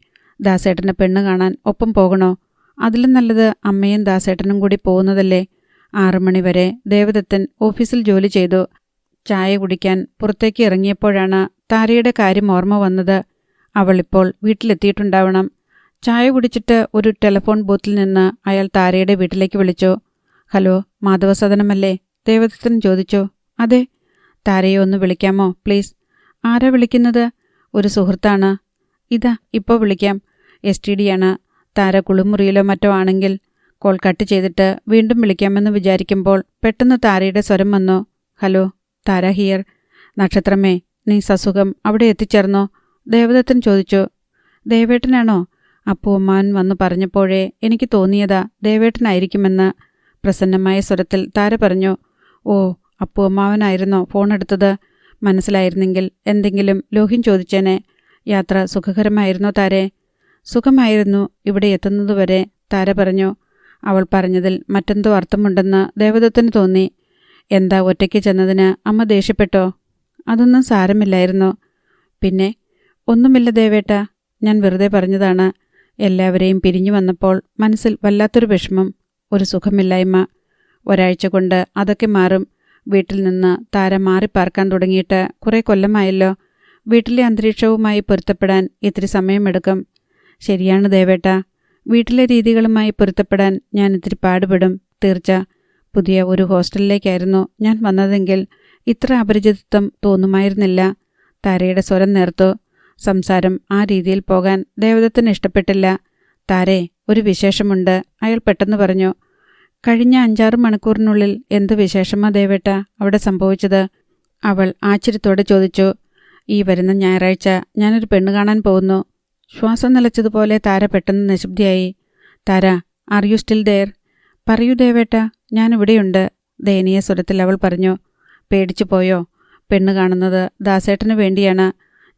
ദാസേട്ടന് പെണ്ണ് കാണാൻ ഒപ്പം പോകണോ? അതിലും നല്ലത് അമ്മയും ദാസേട്ടനും കൂടി പോകുന്നതല്ലേ. 6 മണി വരെ ദേവദത്തൻ ഓഫീസിൽ ജോലി ചെയ്തു. ചായ കുടിക്കാൻ പുറത്തേക്ക് ഇറങ്ങിയപ്പോഴാണ് താരയുടെ കാര്യം ഓർമ്മ വന്നത്. അവളിപ്പോൾ വീട്ടിലെത്തിയിട്ടുണ്ടാവണം. ചായ കുടിച്ചിട്ട് ഒരു ടെലിഫോൺ ബൂത്തിൽ നിന്ന് അയാൾ താരയുടെ വീട്ടിലേക്ക് വിളിച്ചു. ഹലോ, മാധവസദനമല്ലേ? ദേവദത്തൻ ചോദിച്ചു. അതെ. താരയെ ഒന്ന് വിളിക്കാമോ പ്ലീസ്? ആരാ വിളിക്കുന്നത്? ഒരു സുഹൃത്താണ്. ഇതാ ഇപ്പോൾ വിളിക്കാം. STD ആണ്. താര കുളിമുറിയിലോ മറ്റോ ആണെങ്കിൽ. കോൾ കട്ട് ചെയ്തിട്ട് വീണ്ടും വിളിക്കാമെന്ന് വിചാരിക്കുമ്പോൾ പെട്ടെന്ന് താരയുടെ സ്വരം വന്നു. Hello, Thara here. നക്ഷത്രമേ, നീ സസുഖം അവിടെ എത്തിച്ചേർന്നോ? ദേവദത്തൻ ചോദിച്ചു. ദേവേട്ടനാണോ? അപ്പുവമ്മാൻ വന്നു പറഞ്ഞപ്പോഴേ എനിക്ക് തോന്നിയതാ ദേവേട്ടനായിരിക്കുമെന്ന്. പ്രസന്നമായ സ്വരത്തിൽ താര പറഞ്ഞു. ഓ, അപ്പുവമ്മാവനായിരുന്നോ ഫോണെടുത്തത്? മനസ്സിലായിരുന്നെങ്കിൽ എന്തെങ്കിലും ലോഹ്യം ചോദിച്ചേനെ. യാത്ര സുഖകരമായിരുന്നോ താരേ? സുഖമായിരുന്നു ഇവിടെ എത്തുന്നതുവരെ, താര പറഞ്ഞു. അവൾ പറഞ്ഞതിൽ മറ്റെന്തോ അർത്ഥമുണ്ടെന്ന് ദേവദത്തന് തോന്നി. എന്താ ഒറ്റയ്ക്ക് ചെന്നതിന് അമ്മ ദേഷ്യപ്പെട്ടോ? അതൊന്നും സാരമില്ലായിരുന്നു. പിന്നെ? ഒന്നുമില്ല ദേവേട്ട, ഞാൻ വെറുതെ പറഞ്ഞതാണ്. എല്ലാവരെയും പിരിഞ്ഞു വന്നപ്പോൾ മനസ്സിൽ വല്ലാത്തൊരു വിഷമം, ഒരു സുഖമില്ലായ്മ. ഒരാഴ്ച കൊണ്ട് അതൊക്കെ മാറും. വീട്ടിൽ നിന്ന് താര മാറിപ്പാർക്കാൻ തുടങ്ങിയിട്ട് കുറേ കൊല്ലമായല്ലോ. വീട്ടിലെ അന്തരീക്ഷവുമായി പൊരുത്തപ്പെടാൻ ഇത്തിരി സമയമെടുക്കും. ശരിയാണ് ദേവേട്ട. വീട്ടിലെ രീതികളുമായി പൊരുത്തപ്പെടാൻ ഞാൻ ഇത്തിരി പാടുപെടും, തീർച്ച. പുതിയ ഒരു ഹോസ്റ്റലിലേക്കായിരുന്നു ഞാൻ വന്നതെങ്കിൽ ഇത്ര അപരിചിതത്വം തോന്നുമായിരുന്നില്ല. താരയുടെ സ്വരം നേർത്തു. സംസാരം ആ രീതിയിൽ പോകാൻ ദേവദത്തന് ഇഷ്ടപ്പെട്ടില്ല. താരേ, ഒരു വിശേഷമുണ്ട്, അയാൾ പെട്ടെന്ന് പറഞ്ഞു. കഴിഞ്ഞ 5-6 മണിക്കൂറിനുള്ളിൽ എന്ത് വിശേഷമാ ദേവേട്ട അവിടെ സംഭവിച്ചത്? അവൾ ആശ്ചര്യത്തോടെ ചോദിച്ചു. ഈ വരുന്ന ഞായറാഴ്ച ഞാനൊരു പെണ്ണ് കാണാൻ പോകുന്നു. ശ്വാസം നിലച്ചതുപോലെ താര പെട്ടെന്ന് നിശബ്ദയായി. താര, ആർ യു സ്റ്റിൽ ദെയർ? പറയൂ ദേവേട്ട, ഞാനിവിടെയുണ്ട്, ദയനീയ സ്വരത്തിൽ അവൾ പറഞ്ഞു. പേടിച്ചു പോയോ? പെണ്ണ് കാണുന്നത് ദാസേട്ടന് വേണ്ടിയാണ്.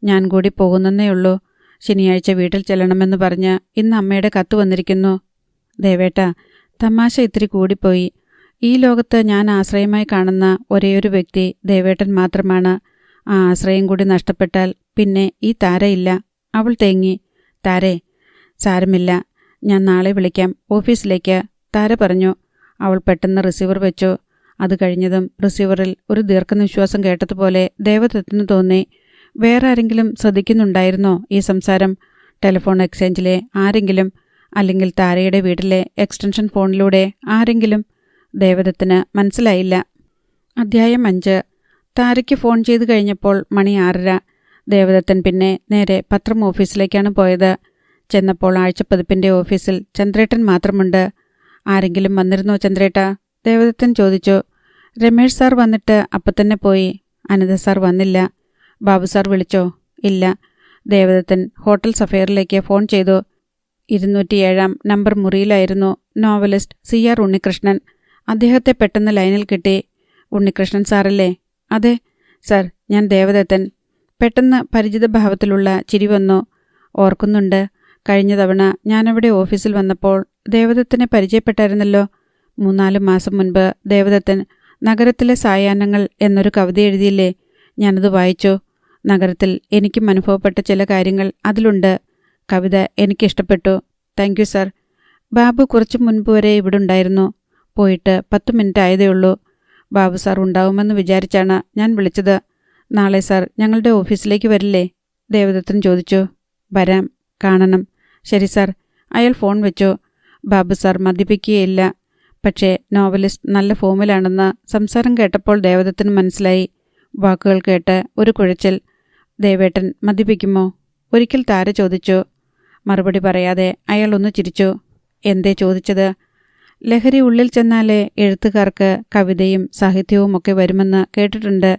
ഞാൻ കൂടി പോകുന്നേയുള്ളൂ. ശനിയാഴ്ച വീട്ടിൽ ചെല്ലണമെന്ന് പറഞ്ഞ് ഇന്ന് അമ്മയുടെ കത്ത് വന്നിരിക്കുന്നു. ദേവേട്ട, തമാശ ഇത്തിരി കൂടിപ്പോയി. ഈ ലോകത്ത് ഞാൻ ആശ്രയമായി കാണുന്ന ഒരേയൊരു വ്യക്തി ദേവേട്ടൻ മാത്രമാണ്. ആ ആശ്രയം കൂടി നഷ്ടപ്പെട്ടാൽ പിന്നെ ഈ താരയില്ല. അവൾ തേങ്ങി. താരേ, സാരമില്ല, ഞാൻ നാളെ വിളിക്കാം ഓഫീസിലേക്ക്, താര പറഞ്ഞു. അവൾ പെട്ടെന്ന് റിസീവർ വെച്ചു. അത് കഴിഞ്ഞതും റിസീവറിൽ ഒരു ദീർഘനിശ്വാസം കേട്ടതുപോലെ ദേവദത്തിന് തോന്നി. വേറെ ആരെങ്കിലും ശ്രദ്ധിക്കുന്നുണ്ടായിരുന്നോ ഈ സംസാരം? ടെലിഫോൺ എക്സ്ചേഞ്ചിലെ ആരെങ്കിലും, അല്ലെങ്കിൽ താരയുടെ വീട്ടിലെ എക്സ്റ്റൻഷൻ ഫോണിലൂടെ ആരെങ്കിലും? ദേവദത്തിന് മനസ്സിലായില്ല. അധ്യായം 5. താരയ്ക്ക് ഫോൺ ചെയ്തു കഴിഞ്ഞപ്പോൾ മണി 6:30. ദേവദത്തൻ പിന്നെ നേരെ പത്രം ഓഫീസിലേക്കാണ് പോയത്. ചെന്നപ്പോൾ ആഴ്ചപ്പതിപ്പിൻ്റെ ഓഫീസിൽ ചന്ദ്രേട്ടൻ മാത്രമുണ്ട്. ആരെങ്കിലും വന്നിരുന്നോ ചന്ദ്രേട്ട? ദേവദത്തൻ ചോദിച്ചു. രമേഷ് സാർ വന്നിട്ട് അപ്പം തന്നെ പോയി. അനിത സാർ വന്നില്ല. ബാബു സാർ വിളിച്ചോ? ഇല്ല. ദേവദത്തൻ ഹോട്ടൽ സഫയറിലേക്ക് ഫോൺ ചെയ്തു. 207 നമ്പർ മുറിയിലായിരുന്നു നോവലിസ്റ്റ് CR ഉണ്ണികൃഷ്ണൻ. അദ്ദേഹത്തെ പെട്ടെന്ന് ലൈനിൽ കിട്ടി. ഉണ്ണികൃഷ്ണൻ സാറല്ലേ? അതെ സാർ, ഞാൻ ദേവദത്തൻ. പെട്ടെന്ന് പരിചിത ഭാവത്തിലുള്ള ചിരി വന്നു. ഓർക്കുന്നുണ്ട്, കഴിഞ്ഞ തവണ ഞാനവിടെ ഓഫീസിൽ വന്നപ്പോൾ ദേവദത്തനെ പരിചയപ്പെട്ടായിരുന്നല്ലോ. 3-4 മാസം മുൻപ് ദേവദത്തൻ നഗരത്തിലെ സായാഹ്നങ്ങൾ എന്നൊരു കവിത എഴുതിയില്ലേ? ഞാനത് വായിച്ചു. നഗരത്തിൽ എനിക്കും അനുഭവപ്പെട്ട ചില കാര്യങ്ങൾ അതിലുണ്ട്. കവിത എനിക്കിഷ്ടപ്പെട്ടു. Thank you sir. ബാബു കുറച്ചു മുൻപ് വരെ ഇവിടെ ഉണ്ടായിരുന്നു. പോയിട്ട് 10 മിനിറ്റ് ആയതേ ഉള്ളൂ. ബാബു സാർ ഉണ്ടാവുമെന്ന് വിചാരിച്ചാണ് ഞാൻ വിളിച്ചത്. നാളെ സാർ ഞങ്ങളുടെ ഓഫീസിലേക്ക് വരില്ലേ? ദേവദത്തൻ ചോദിച്ചു. വരാം, കാണണം. ശരി സാർ. അയാൾ ഫോൺ വെച്ചു. ബാബു സാർ മദ്യപിക്കുകയില്ല. പക്ഷേ നോവലിസ്റ്റ് നല്ല ഫോമിലാണെന്ന് സംസാരം കേട്ടപ്പോൾ ദേവദത്തിന് മനസ്സിലായി. വാക്കുകൾ കേട്ട് ഒരു കുഴച്ചിൽ. ദേവേട്ടൻ മദ്യപിക്കുമോ? ഒരിക്കൽ താര ചോദിച്ചു. മറുപടി പറയാതെ അയാൾ ഒന്ന് ചിരിച്ചു. എന്തേ ചോദിച്ചത്? ലഹരി ഉള്ളിൽ ചെന്നാലേ എഴുത്തുകാർക്ക് കവിതയും സാഹിത്യവും ഒക്കെ വരുമെന്ന് കേട്ടിട്ടുണ്ട്.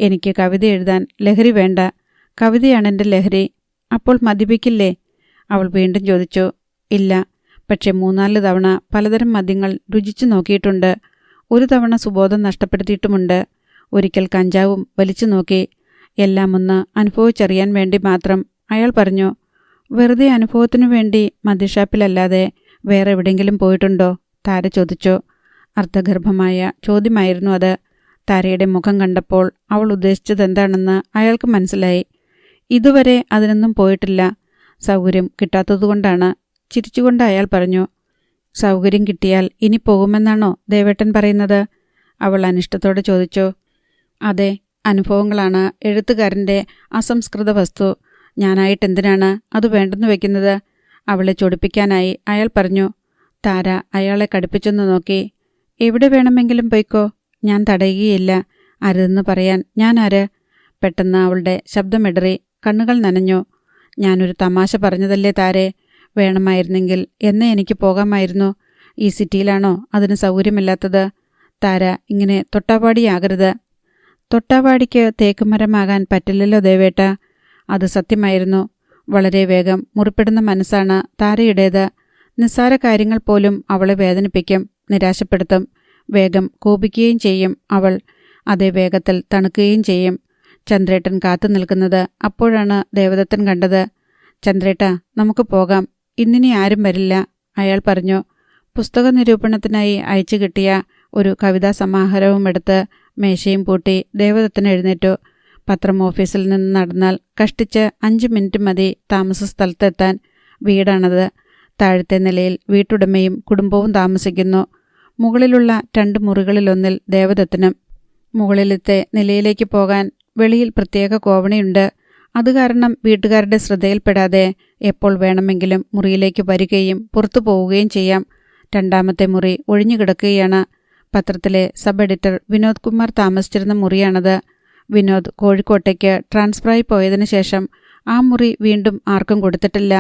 എനിക്ക് കവിത എഴുതാൻ ലഹരി വേണ്ട. കവിതയാണെൻ്റെ ലഹരി. അപ്പോൾ മദ്യപിക്കില്ലേ? അവൾ വീണ്ടും ചോദിച്ചു. ഇല്ല, പക്ഷെ 3-4 തവണ പലതരം മദ്യങ്ങൾ രുചിച്ചു നോക്കിയിട്ടുണ്ട്. ഒരു തവണ സുബോധം നഷ്ടപ്പെടുത്തിയിട്ടുമുണ്ട്. ഒരിക്കൽ കഞ്ചാവും വലിച്ചു നോക്കി. എല്ലാം ഒന്ന് അനുഭവിച്ചറിയാൻ വേണ്ടി മാത്രം, അയാൾ പറഞ്ഞു. വെറുതെ അനുഭവത്തിനു വേണ്ടി മദ്യഷാപ്പിലല്ലാതെ വേറെ എവിടെയെങ്കിലും പോയിട്ടുണ്ടോ? താര ചോദിച്ചു. അർത്ഥഗർഭമായ ചോദ്യമായിരുന്നു അത്. താരയുടെ മുഖം കണ്ടപ്പോൾ അവൾ ഉദ്ദേശിച്ചതെന്താണെന്ന് അയാൾക്ക് മനസ്സിലായി. ഇതുവരെ അതിനൊന്നും പോയിട്ടില്ല. സൗകര്യം കിട്ടാത്തതുകൊണ്ടാണ്. ചിരിച്ചുകൊണ്ട് അയാൾ പറഞ്ഞു. സൗകര്യം കിട്ടിയാൽ ഇനി പോകുമെന്നാണോ ദേവേട്ടൻ പറയുന്നത്? അവൾ അനിഷ്ടത്തോടെ ചോദിച്ചു. അതെ, അനുഭവങ്ങളാണ് എഴുത്തുകാരൻ്റെ അസംസ്കൃത വസ്തു. ഞാനായിട്ടെന്തിനാണ് അത് വേണ്ടെന്ന് വെക്കുന്നത്? അവളെ ചൊടിപ്പിക്കാനായി അയാൾ പറഞ്ഞു. താര അയാളെ കടുപ്പിച്ചൊന്ന് നോക്കി. എവിടെ വേണമെങ്കിലും പോയിക്കോ, ഞാൻ തടയുകയില്ല. അരുതെന്ന് പറയാൻ ഞാൻ ആര്? പെട്ടെന്ന് അവളുടെ ശബ്ദമിടറി, കണ്ണുകൾ നനഞ്ഞു. ഞാനൊരു തമാശ പറഞ്ഞതല്ലേ താരേ. വേണമായിരുന്നെങ്കിൽ എന്നേ എനിക്ക് പോകാമായിരുന്നു. ഈ സിറ്റിയിലാണോ അതിന് സൗകര്യമില്ലാത്തത്? താര ഇങ്ങനെ തൊട്ടാവാടിയാകരുത്. തൊട്ടാവാടിക്ക് തേക്കുമരമാകാൻ പറ്റില്ലല്ലോ ദേവേട്ട. അത് സത്യമായിരുന്നു. വളരെ വേഗം മുറിപ്പെടുന്ന മനസ്സാണ് താരയുടേത്. നിസ്സാര കാര്യങ്ങൾ പോലും അവളെ വേദനിപ്പിക്കും, നിരാശപ്പെടുത്തും. വേഗം കോപിക്കുകയും ചെയ്യും അവൾ. അതേ വേഗത്തിൽ തണുക്കുകയും ചെയ്യും. ചന്ദ്രേട്ടൻ കാത്തു നിൽക്കുന്നത് അപ്പോഴാണ് ദേവദത്തൻ കണ്ടത്. ചന്ദ്രേട്ട, നമുക്ക് പോകാം. ഇന്നിനി ആരും വരില്ല, അയാൾ പറഞ്ഞു. പുസ്തക നിരൂപണത്തിനായി അയച്ചു കിട്ടിയ ഒരു കവിതാ സമാഹാരവും എടുത്ത് മേശയും പൂട്ടി ദേവദത്തൻ എഴുന്നേറ്റു. പത്രം ഓഫീസിൽ നിന്ന് നടന്നാൽ കഷ്ടിച്ച് 5 മിനിറ്റ് മതി താമസ സ്ഥലത്തെത്താൻ. വീടാണത്. താഴത്തെ നിലയിൽ വീട്ടുടമയും കുടുംബവും താമസിക്കുന്നു. മുകളിലുള്ള 2 മുറികളിലൊന്നിൽ ദേവദത്തനും. മുകളിലത്തെ നിലയിലേക്ക് പോകാൻ വെളിയിൽ പ്രത്യേക കോവണിയുണ്ട്. അതുകാരണം വീട്ടുകാരുടെ ശ്രദ്ധയിൽപ്പെടാതെ എപ്പോൾ വേണമെങ്കിലും മുറിയിലേക്ക് വരികയും പുറത്തു പോവുകയും ചെയ്യാം. 2ാമത്തെ മുറി ഒഴിഞ്ഞുകിടക്കുകയാണ്. പത്രത്തിലെ സബ് എഡിറ്റർ വിനോദ് കുമാർ താമസിച്ചിരുന്ന മുറിയാണത്. വിനോദ് കോഴിക്കോട്ടേക്ക് ട്രാൻസ്ഫറായി പോയതിനു ശേഷം ആ മുറി വീണ്ടും ആർക്കും കൊടുത്തിട്ടില്ല.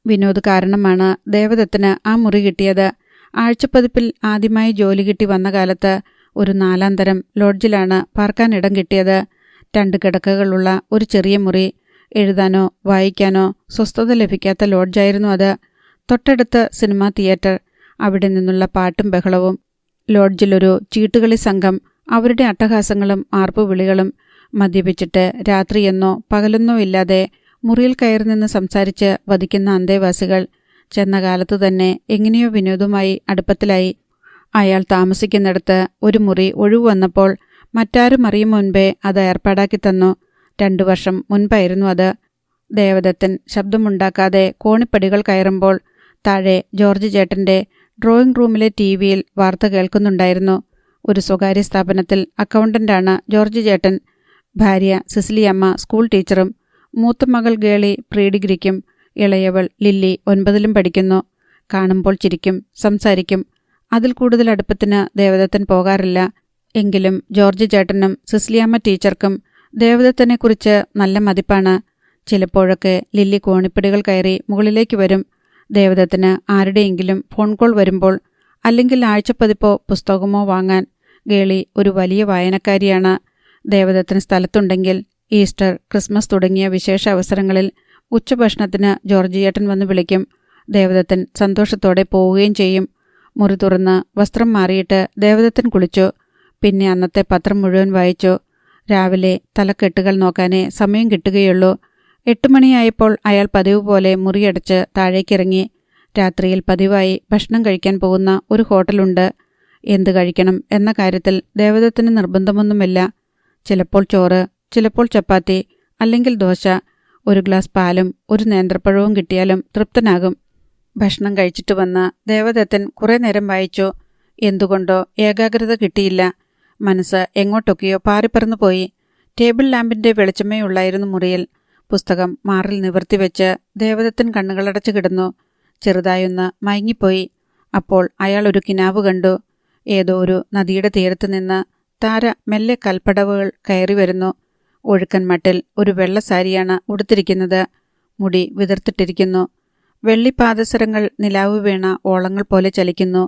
വിനോദ് കാരണമാണ് ദേവദത്തിന് ആ മുറി കിട്ടിയത്. ആഴ്ചപ്പതിപ്പിൽ ആദ്യമായി ജോലി കിട്ടി വന്ന കാലത്ത് ഒരു 4ാം തരം ലോഡ്ജിലാണ് പാർക്കാനിടം കിട്ടിയത്. 2 കിടക്കകളുള്ള ഒരു ചെറിയ മുറി. എഴുതാനോ വായിക്കാനോ സ്വസ്ഥത ലഭിക്കാത്ത ലോഡ്ജായിരുന്നു അത്. തൊട്ടടുത്ത് സിനിമാ തിയേറ്റർ, അവിടെ നിന്നുള്ള പാട്ടും ബഹളവും. ലോഡ്ജിലൊരു ചീട്ടുകളി സംഘം, അവരുടെ അട്ടഹാസങ്ങളും ആർപ്പുവിളികളും. മദ്യപിച്ചിട്ട് രാത്രിയെന്നോ പകലെന്നോ ഇല്ലാതെ മുറിയിൽ കയറി നിന്ന് സംസാരിച്ച് വധിക്കുന്ന അന്തേവാസികൾ. ചെന്ന കാലത്തു തന്നെ എങ്ങനെയോ വിനോദമായി അടുപ്പത്തിലായി. അയാൾ താമസിക്കുന്നിടത്ത് ഒരു മുറി ഒഴിവ് വന്നപ്പോൾ മറ്റാരും അറിയും മുൻപേ അത് ഏർപ്പാടാക്കി തന്നു. 2 വർഷം മുൻപായിരുന്നു അത്. ദേവദത്തൻ ശബ്ദമുണ്ടാക്കാതെ കോണിപ്പടികൾ കയറുമ്പോൾ താഴെ ജോർജ് ചേട്ടൻ്റെ ഡ്രോയിങ് റൂമിലെ TV-യിൽ വാർത്ത കേൾക്കുന്നുണ്ടായിരുന്നു. ഒരു സ്വകാര്യ സ്ഥാപനത്തിൽ അക്കൗണ്ടൻ്റാണ് ജോർജ് ചേട്ടൻ. ഭാര്യ സിസിലിയമ്മ സ്കൂൾ ടീച്ചറും. മൂത്ത മകൾ ഗേളി പ്രീ ഡിഗ്രിക്കും. ഇളയവൾ ലില്ലി 9ലും പഠിക്കുന്നു. കാണുമ്പോൾ ചിരിക്കും, സംസാരിക്കും. അതിൽ കൂടുതൽ അടുപ്പത്തിന് ദേവദത്തൻ പോകാറില്ല. എങ്കിലും ജോർജ് ചേട്ടനും സിസിലിയമ്മ ടീച്ചർക്കും ദേവദത്തനെക്കുറിച്ച് നല്ല മതിപ്പാണ്. ചിലപ്പോഴൊക്കെ ലില്ലി കോണിപ്പടികൾ കയറി മുകളിലേക്ക് വരും. ദേവദത്തന് ആരുടെയെങ്കിലും ഫോൺ കോൾ വരുമ്പോൾ, അല്ലെങ്കിൽ ആഴ്ചപ്പതിപ്പോ പുസ്തകമോ വാങ്ങാൻ. ഗേളി ഒരു വലിയ വായനക്കാരിയാണ്. ദേവദത്തൻ സ്ഥലത്തുണ്ടെങ്കിൽ ഈസ്റ്റർ, ക്രിസ്മസ് തുടങ്ങിയ വിശേഷ അവസരങ്ങളിൽ ഉച്ചഭക്ഷണത്തിന് ജോർജ് ചേട്ടൻ വന്ന് വിളിക്കും. ദേവദത്തൻ സന്തോഷത്തോടെ പോവുകയും ചെയ്യും. മുറി തുറന്ന് വസ്ത്രം മാറിയിട്ട് ദേവദത്തൻ കുളിച്ചു. പിന്നെ അന്നത്തെ പത്രം മുഴുവൻ വായിച്ചു. രാവിലെ തലക്കെട്ടുകൾ നോക്കാനേ സമയം കിട്ടുകയുള്ളൂ. 8 മണിയായപ്പോൾ അയാൾ പതിവ് പോലെ മുറിയടച്ച് താഴേക്കിറങ്ങി. രാത്രിയിൽ പതിവായി ഭക്ഷണം കഴിക്കാൻ പോകുന്ന ഒരു ഹോട്ടലുണ്ട്. എന്ത് കഴിക്കണം എന്ന കാര്യത്തിൽ ദേവദത്തന് നിർബന്ധമൊന്നുമില്ല. ചിലപ്പോൾ ചോറ്, ചിലപ്പോൾ ചപ്പാത്തി, അല്ലെങ്കിൽ ദോശ. ഒരു ഗ്ലാസ് പാലും ഒരു നേന്ത്രപ്പഴവും കിട്ടിയാലും തൃപ്തനാകും. ഭക്ഷണം കഴിച്ചിട്ട് വന്ന് ദേവദത്തൻ കുറേ നേരം വായിച്ചു. എന്തുകൊണ്ടോ ഏകാഗ്രത കിട്ടിയില്ല. മനസ്സ് എങ്ങോട്ടൊക്കെയോ പാറിപ്പറന്നു പോയി. ടേബിൾ ലാമ്പിൻ്റെ വെളിച്ചമേ ഉള്ളായിരുന്നു മുറിയിൽ. പുസ്തകം മാറിൽ നിവർത്തിവെച്ച് ദേവദത്തൻ കണ്ണുകളടച്ചു കിടന്നു. ചെറുതായൊന്ന് മയങ്ങിപ്പോയി. അപ്പോൾ അയാൾ ഒരു കിനാവ് കണ്ടു. ഏതോ ഒരു നദിയുടെ തീരത്ത് നിന്ന് താര മെല്ലെ കൽപ്പടവുകൾ കയറി വരുന്നു. ഒഴുക്കൻ മട്ടിൽ ഒരു വെള്ള സാരിയാണ് ഉടുത്തിരിക്കുന്നത്. മുടി വിതിർത്തിട്ടിരിക്കുന്നു. വെള്ളിപ്പാദസരങ്ങൾ നിലാവ് വീണ ഓളങ്ങൾ പോലെ ചലിക്കുന്നു.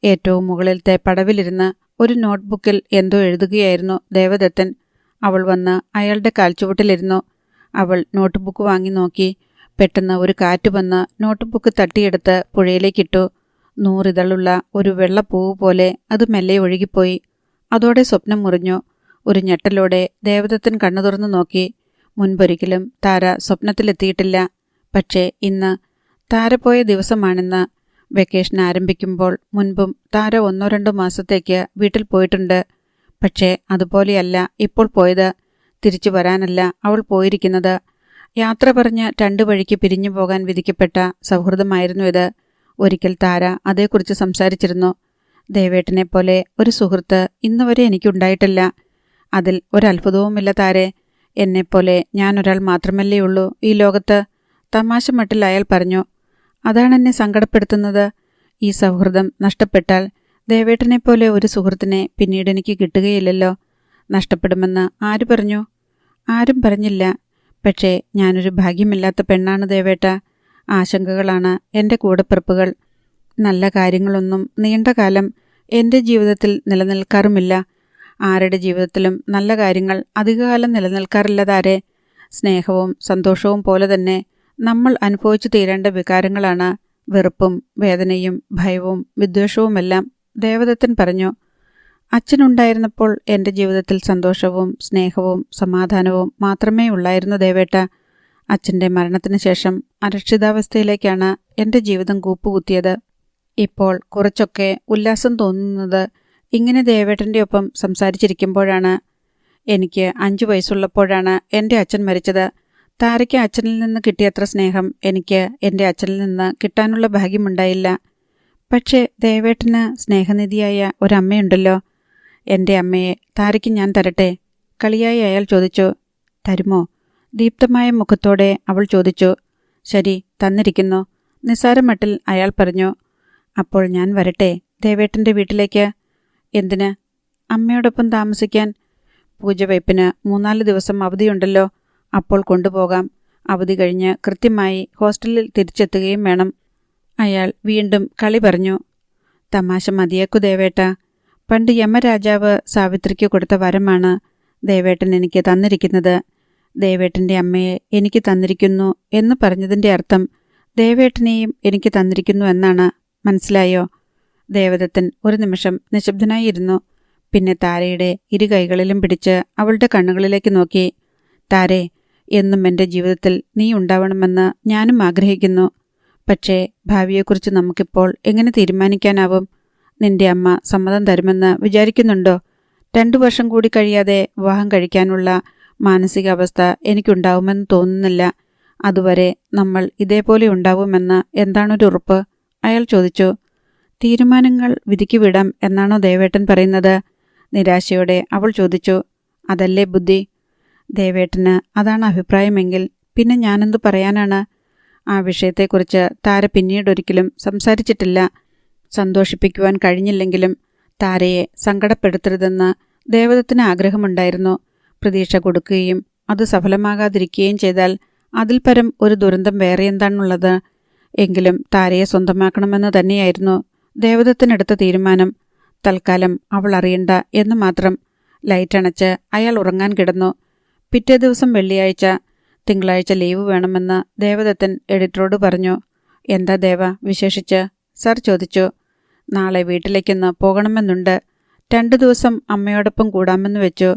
ഏറ്റവും മുകളിലത്തെ പടവിലിരുന്ന് ഒരു നോട്ട്ബുക്കിൽ എന്തോ എഴുതുകയായിരുന്നു ദേവദത്തൻ. അവൾ വന്ന് അയാളുടെ കാൽച്ചുവട്ടിലിരുന്നു. അവൾ നോട്ട്ബുക്ക് വാങ്ങി നോക്കി. പെട്ടെന്ന് ഒരു കാറ്റ് വന്ന് നോട്ട്ബുക്ക് തട്ടിയെടുത്ത് പുഴയിലേക്കിട്ടു. 100 ഇതളുള്ള ഒരു വെള്ളപ്പൂവ് പോലെ അത് മെല്ലെ ഒഴുകിപ്പോയി. അതോടെ സ്വപ്നം മുറിഞ്ഞു. ഒരു ഞെട്ടലോടെ ദേവദത്തൻ കണ്ണു തുറന്നു നോക്കി. മുൻപൊരിക്കലും താര സ്വപ്നത്തിലെത്തിയിട്ടില്ല. പക്ഷേ ഇന്ന് താര പോയ ദിവസമാണിന്ന്. വെക്കേഷൻ ആരംഭിക്കുമ്പോൾ മുൻപും താര 1-2 മാസത്തേക്ക് വീട്ടിൽ പോയിട്ടുണ്ട്. പക്ഷേ അതുപോലെയല്ല ഇപ്പോൾ പോയത്. തിരിച്ചു വരാനല്ല അവൾ പോയിരിക്കുന്നത്. യാത്ര പറഞ്ഞ് 2 വഴിക്ക് പിരിഞ്ഞു പോകാൻ വിധിക്കപ്പെട്ട സൗഹൃദമായിരുന്നു ഇത്. ഒരിക്കൽ താര അതേക്കുറിച്ച് സംസാരിച്ചിരുന്നു. ദേവേട്ടനെപ്പോലെ ഒരു സുഹൃത്ത് ഇന്നുവരെ എനിക്കുണ്ടായിട്ടില്ല. അതിൽ ഒരത്ഭുതവുമില്ല താരെ. എന്നെപ്പോലെ ഞാനൊരാൾ മാത്രമല്ലേ ഉള്ളൂ ഈ ലോകത്ത്. തമാശ മട്ടിൽ അയാൾ പറഞ്ഞു. അതാണെന്നെ സങ്കടപ്പെടുത്തുന്നത്. ഈ സൗഹൃദം നഷ്ടപ്പെട്ടാൽ ദേവേട്ടനെപ്പോലെ ഒരു സുഹൃത്തിനെ പിന്നീട് എനിക്ക് കിട്ടുകയില്ലല്ലോ. നഷ്ടപ്പെടുമെന്ന് ആര് പറഞ്ഞു? ആരും പറഞ്ഞില്ല. പക്ഷേ ഞാനൊരു ഭാഗ്യമില്ലാത്ത പെണ്ണാണ് ദേവേട്ട. ആശങ്കകളാണ് എൻ്റെ കൂടപ്പിറപ്പുകൾ. നല്ല കാര്യങ്ങളൊന്നും നീണ്ട കാലം എൻ്റെ ജീവിതത്തിൽ നിലനിൽക്കാറുമില്ല. ആരുടെ ജീവിതത്തിലും നല്ല കാര്യങ്ങൾ അധികകാലം നിലനിൽക്കാറില്ല താരെ. സ്നേഹവും സന്തോഷവും പോലെ തന്നെ നമ്മൾ അനുഭവിച്ചു തീരേണ്ട വികാരങ്ങളാണ് വെറുപ്പും വേദനയും ഭയവും വിദ്വേഷവുമെല്ലാം, ദേവദത്തൻ പറഞ്ഞു. അച്ഛനുണ്ടായിരുന്നപ്പോൾ എൻ്റെ ജീവിതത്തിൽ സന്തോഷവും സ്നേഹവും സമാധാനവും മാത്രമേ ഉള്ളായിരുന്നു ദേവേട്ട. അച്ഛൻ്റെ മരണത്തിന് ശേഷം അരക്ഷിതാവസ്ഥയിലേക്കാണ് എൻ്റെ ജീവിതം കൂപ്പുകുത്തിയത്. ഇപ്പോൾ കുറച്ചൊക്കെ ഉല്ലാസം തോന്നുന്നത് ഇങ്ങനെ ദേവേട്ടൻ്റെ ഒപ്പം സംസാരിച്ചിരിക്കുമ്പോഴാണ്. എനിക്ക് 5 വയസ്സുള്ളപ്പോഴാണ് എൻ്റെ അച്ഛൻ മരിച്ചത്. താരയ്ക്ക് അച്ഛനിൽ നിന്ന് കിട്ടിയത്ര സ്നേഹം എനിക്ക് എൻ്റെ അച്ഛനിൽ നിന്ന് കിട്ടാനുള്ള ഭാഗ്യമുണ്ടായില്ല. പക്ഷേ ദേവേട്ടന് സ്നേഹനിധിയായ ഒരമ്മയുണ്ടല്ലോ. എൻ്റെ അമ്മയെ താരയ്ക്ക് ഞാൻ തരട്ടെ? കളിയായി അയാൾ ചോദിച്ചു. തരുമോ? ദീപ്തമായ മുഖത്തോടെ അവൾ ചോദിച്ചു. ശരി, തന്നിരിക്കുന്നു, നിസ്സാരമട്ടിൽ അയാൾ പറഞ്ഞു. അപ്പോൾ ഞാൻ വരട്ടെ ദേവേട്ടൻ്റെ വീട്ടിലേക്ക്? എന്തിന്? അമ്മയോടൊപ്പം താമസിക്കാൻ. പൂജവയ്പ്പിന് 3-4 ദിവസം അവധിയുണ്ടല്ലോ. അപ്പോൾ കൊണ്ടുപോകാം. അവധി കഴിഞ്ഞ് കൃത്യമായി ഹോസ്റ്റലിൽ തിരിച്ചെത്തുകയും വേണം. അയാൾ വീണ്ടും കളി പറഞ്ഞു. തമാശ മതിയാക്കു ദേവേട്ട. പണ്ട് യമരാജാവ് സാവിത്രിക്ക് കൊടുത്ത വരമാണ് ദേവേട്ടൻ എനിക്ക് തന്നിരിക്കുന്നത്. ദേവേട്ടൻ്റെ അമ്മയെ എനിക്ക് തന്നിരിക്കുന്നു എന്ന് പറഞ്ഞതിൻ്റെ അർത്ഥം ദേവേട്ടനെയും എനിക്ക് തന്നിരിക്കുന്നു എന്നാണ്. മനസ്സിലായോ? ദേവദത്തൻ ഒരു നിമിഷം നിശബ്ദനായിരുന്നു. പിന്നെ താരയുടെ ഇരു കൈകളിലും പിടിച്ച് അവളുടെ കണ്ണുകളിലേക്ക് നോക്കി. താരേ, എന്നും എൻ്റെ ജീവിതത്തിൽ നീ ഉണ്ടാവണമെന്ന് ഞാനും ആഗ്രഹിക്കുന്നു. പക്ഷേ ഭാവിയെക്കുറിച്ച് നമുക്കിപ്പോൾ എങ്ങനെ തീരുമാനിക്കാനാവും? നിന്റെ അമ്മ സമ്മതം തരുമെന്ന് വിചാരിക്കുന്നുണ്ടോ? 2 വർഷം കൂടി കഴിയാതെ വിവാഹം കഴിക്കാനുള്ള മാനസികാവസ്ഥ എനിക്കുണ്ടാവുമെന്ന് തോന്നുന്നില്ല. അതുവരെ നമ്മൾ ഇതേപോലെ ഉണ്ടാവുമെന്ന് എന്താണൊരു ഉറപ്പ്? അയാൾ ചോദിച്ചു. തീരുമാനങ്ങൾ വിധിക്ക് വിടാം എന്നാണോ ദേവേട്ടൻ പറയുന്നത്? നിരാശയോടെ അവൾ ചോദിച്ചു. അതല്ലേ ബുദ്ധി? ദേവേട്ടന് അതാണ് അഭിപ്രായമെങ്കിൽ പിന്നെ ഞാനെന്തു പറയാനാണ്? ആ വിഷയത്തെക്കുറിച്ച് താര പിന്നീടൊരിക്കലും സംസാരിച്ചിട്ടില്ല. സന്തോഷിപ്പിക്കുവാൻ കഴിഞ്ഞില്ലെങ്കിലും താരയെ സങ്കടപ്പെടുത്തരുതെന്ന് ദേവദത്തിന് ആഗ്രഹമുണ്ടായിരുന്നു. പ്രതീക്ഷ കൊടുക്കുകയും അത് സഫലമാകാതിരിക്കുകയും ചെയ്താൽ അതിൽ പരം ഒരു ദുരന്തം വേറെ എന്താണുള്ളത്? എങ്കിലും താരയെ സ്വന്തമാക്കണമെന്ന് തന്നെയായിരുന്നു ദേവദത്തിനെടുത്ത തീരുമാനം. തൽക്കാലം അവൾ അറിയണ്ട എന്ന് മാത്രം. ലൈറ്റണച്ച് അയാൾ ഉറങ്ങാൻ കിടന്നു. പിറ്റേ ദിവസം വെള്ളിയാഴ്ച. തിങ്കളാഴ്ച ലീവ് വേണമെന്ന് ദേവദത്തൻ എഡിറ്ററോട് പറഞ്ഞു. എന്താ ദേവ വിശേഷിച്ച്? സർ ചോദിച്ചു. നാളെ വീട്ടിലേക്കൊന്ന് പോകണമെന്നുണ്ട്. 2 ദിവസം അമ്മയോടൊപ്പം കൂടാമെന്ന് വെച്ചു.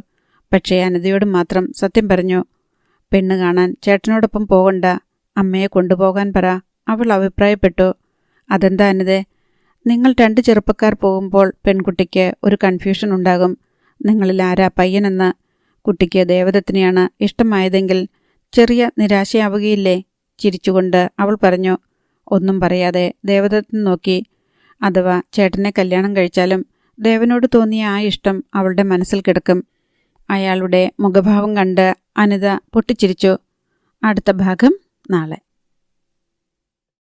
പക്ഷേ അനിതയോട് മാത്രം സത്യം പറഞ്ഞു. പെണ്ണ് കാണാൻ ചേട്ടനോടൊപ്പം പോകണ്ട, അമ്മയെ കൊണ്ടുപോകാൻ പറ, അവൾ അഭിപ്രായപ്പെട്ടു. അതെന്താ അനിതേ? നിങ്ങൾ 2 ചെറുപ്പക്കാർ പോകുമ്പോൾ പെൺകുട്ടിക്ക് ഒരു കൺഫ്യൂഷൻ ഉണ്ടാകും. നിങ്ങളിൽ ആരാ പയ്യനെന്ന്. കുട്ടിക്ക് ദേവദത്തിനെയാണ് ഇഷ്ടമായതെങ്കിൽ ചെറിയ നിരാശയാവുകയില്ലേ? ചിരിച്ചുകൊണ്ട് അവൾ പറഞ്ഞു. ഒന്നും പറയാതെ ദേവദത്തൻ നോക്കി. അഥവാ ചേട്ടനെ കല്യാണം കഴിച്ചാലും ദേവനോട് തോന്നിയ ആ ഇഷ്ടം അവളുടെ മനസ്സിൽ കിടക്കും. അയാളുടെ മുഖഭാവം കണ്ട് അനിത പൊട്ടിച്ചിരിച്ചു. അടുത്ത ഭാഗം നാളെ.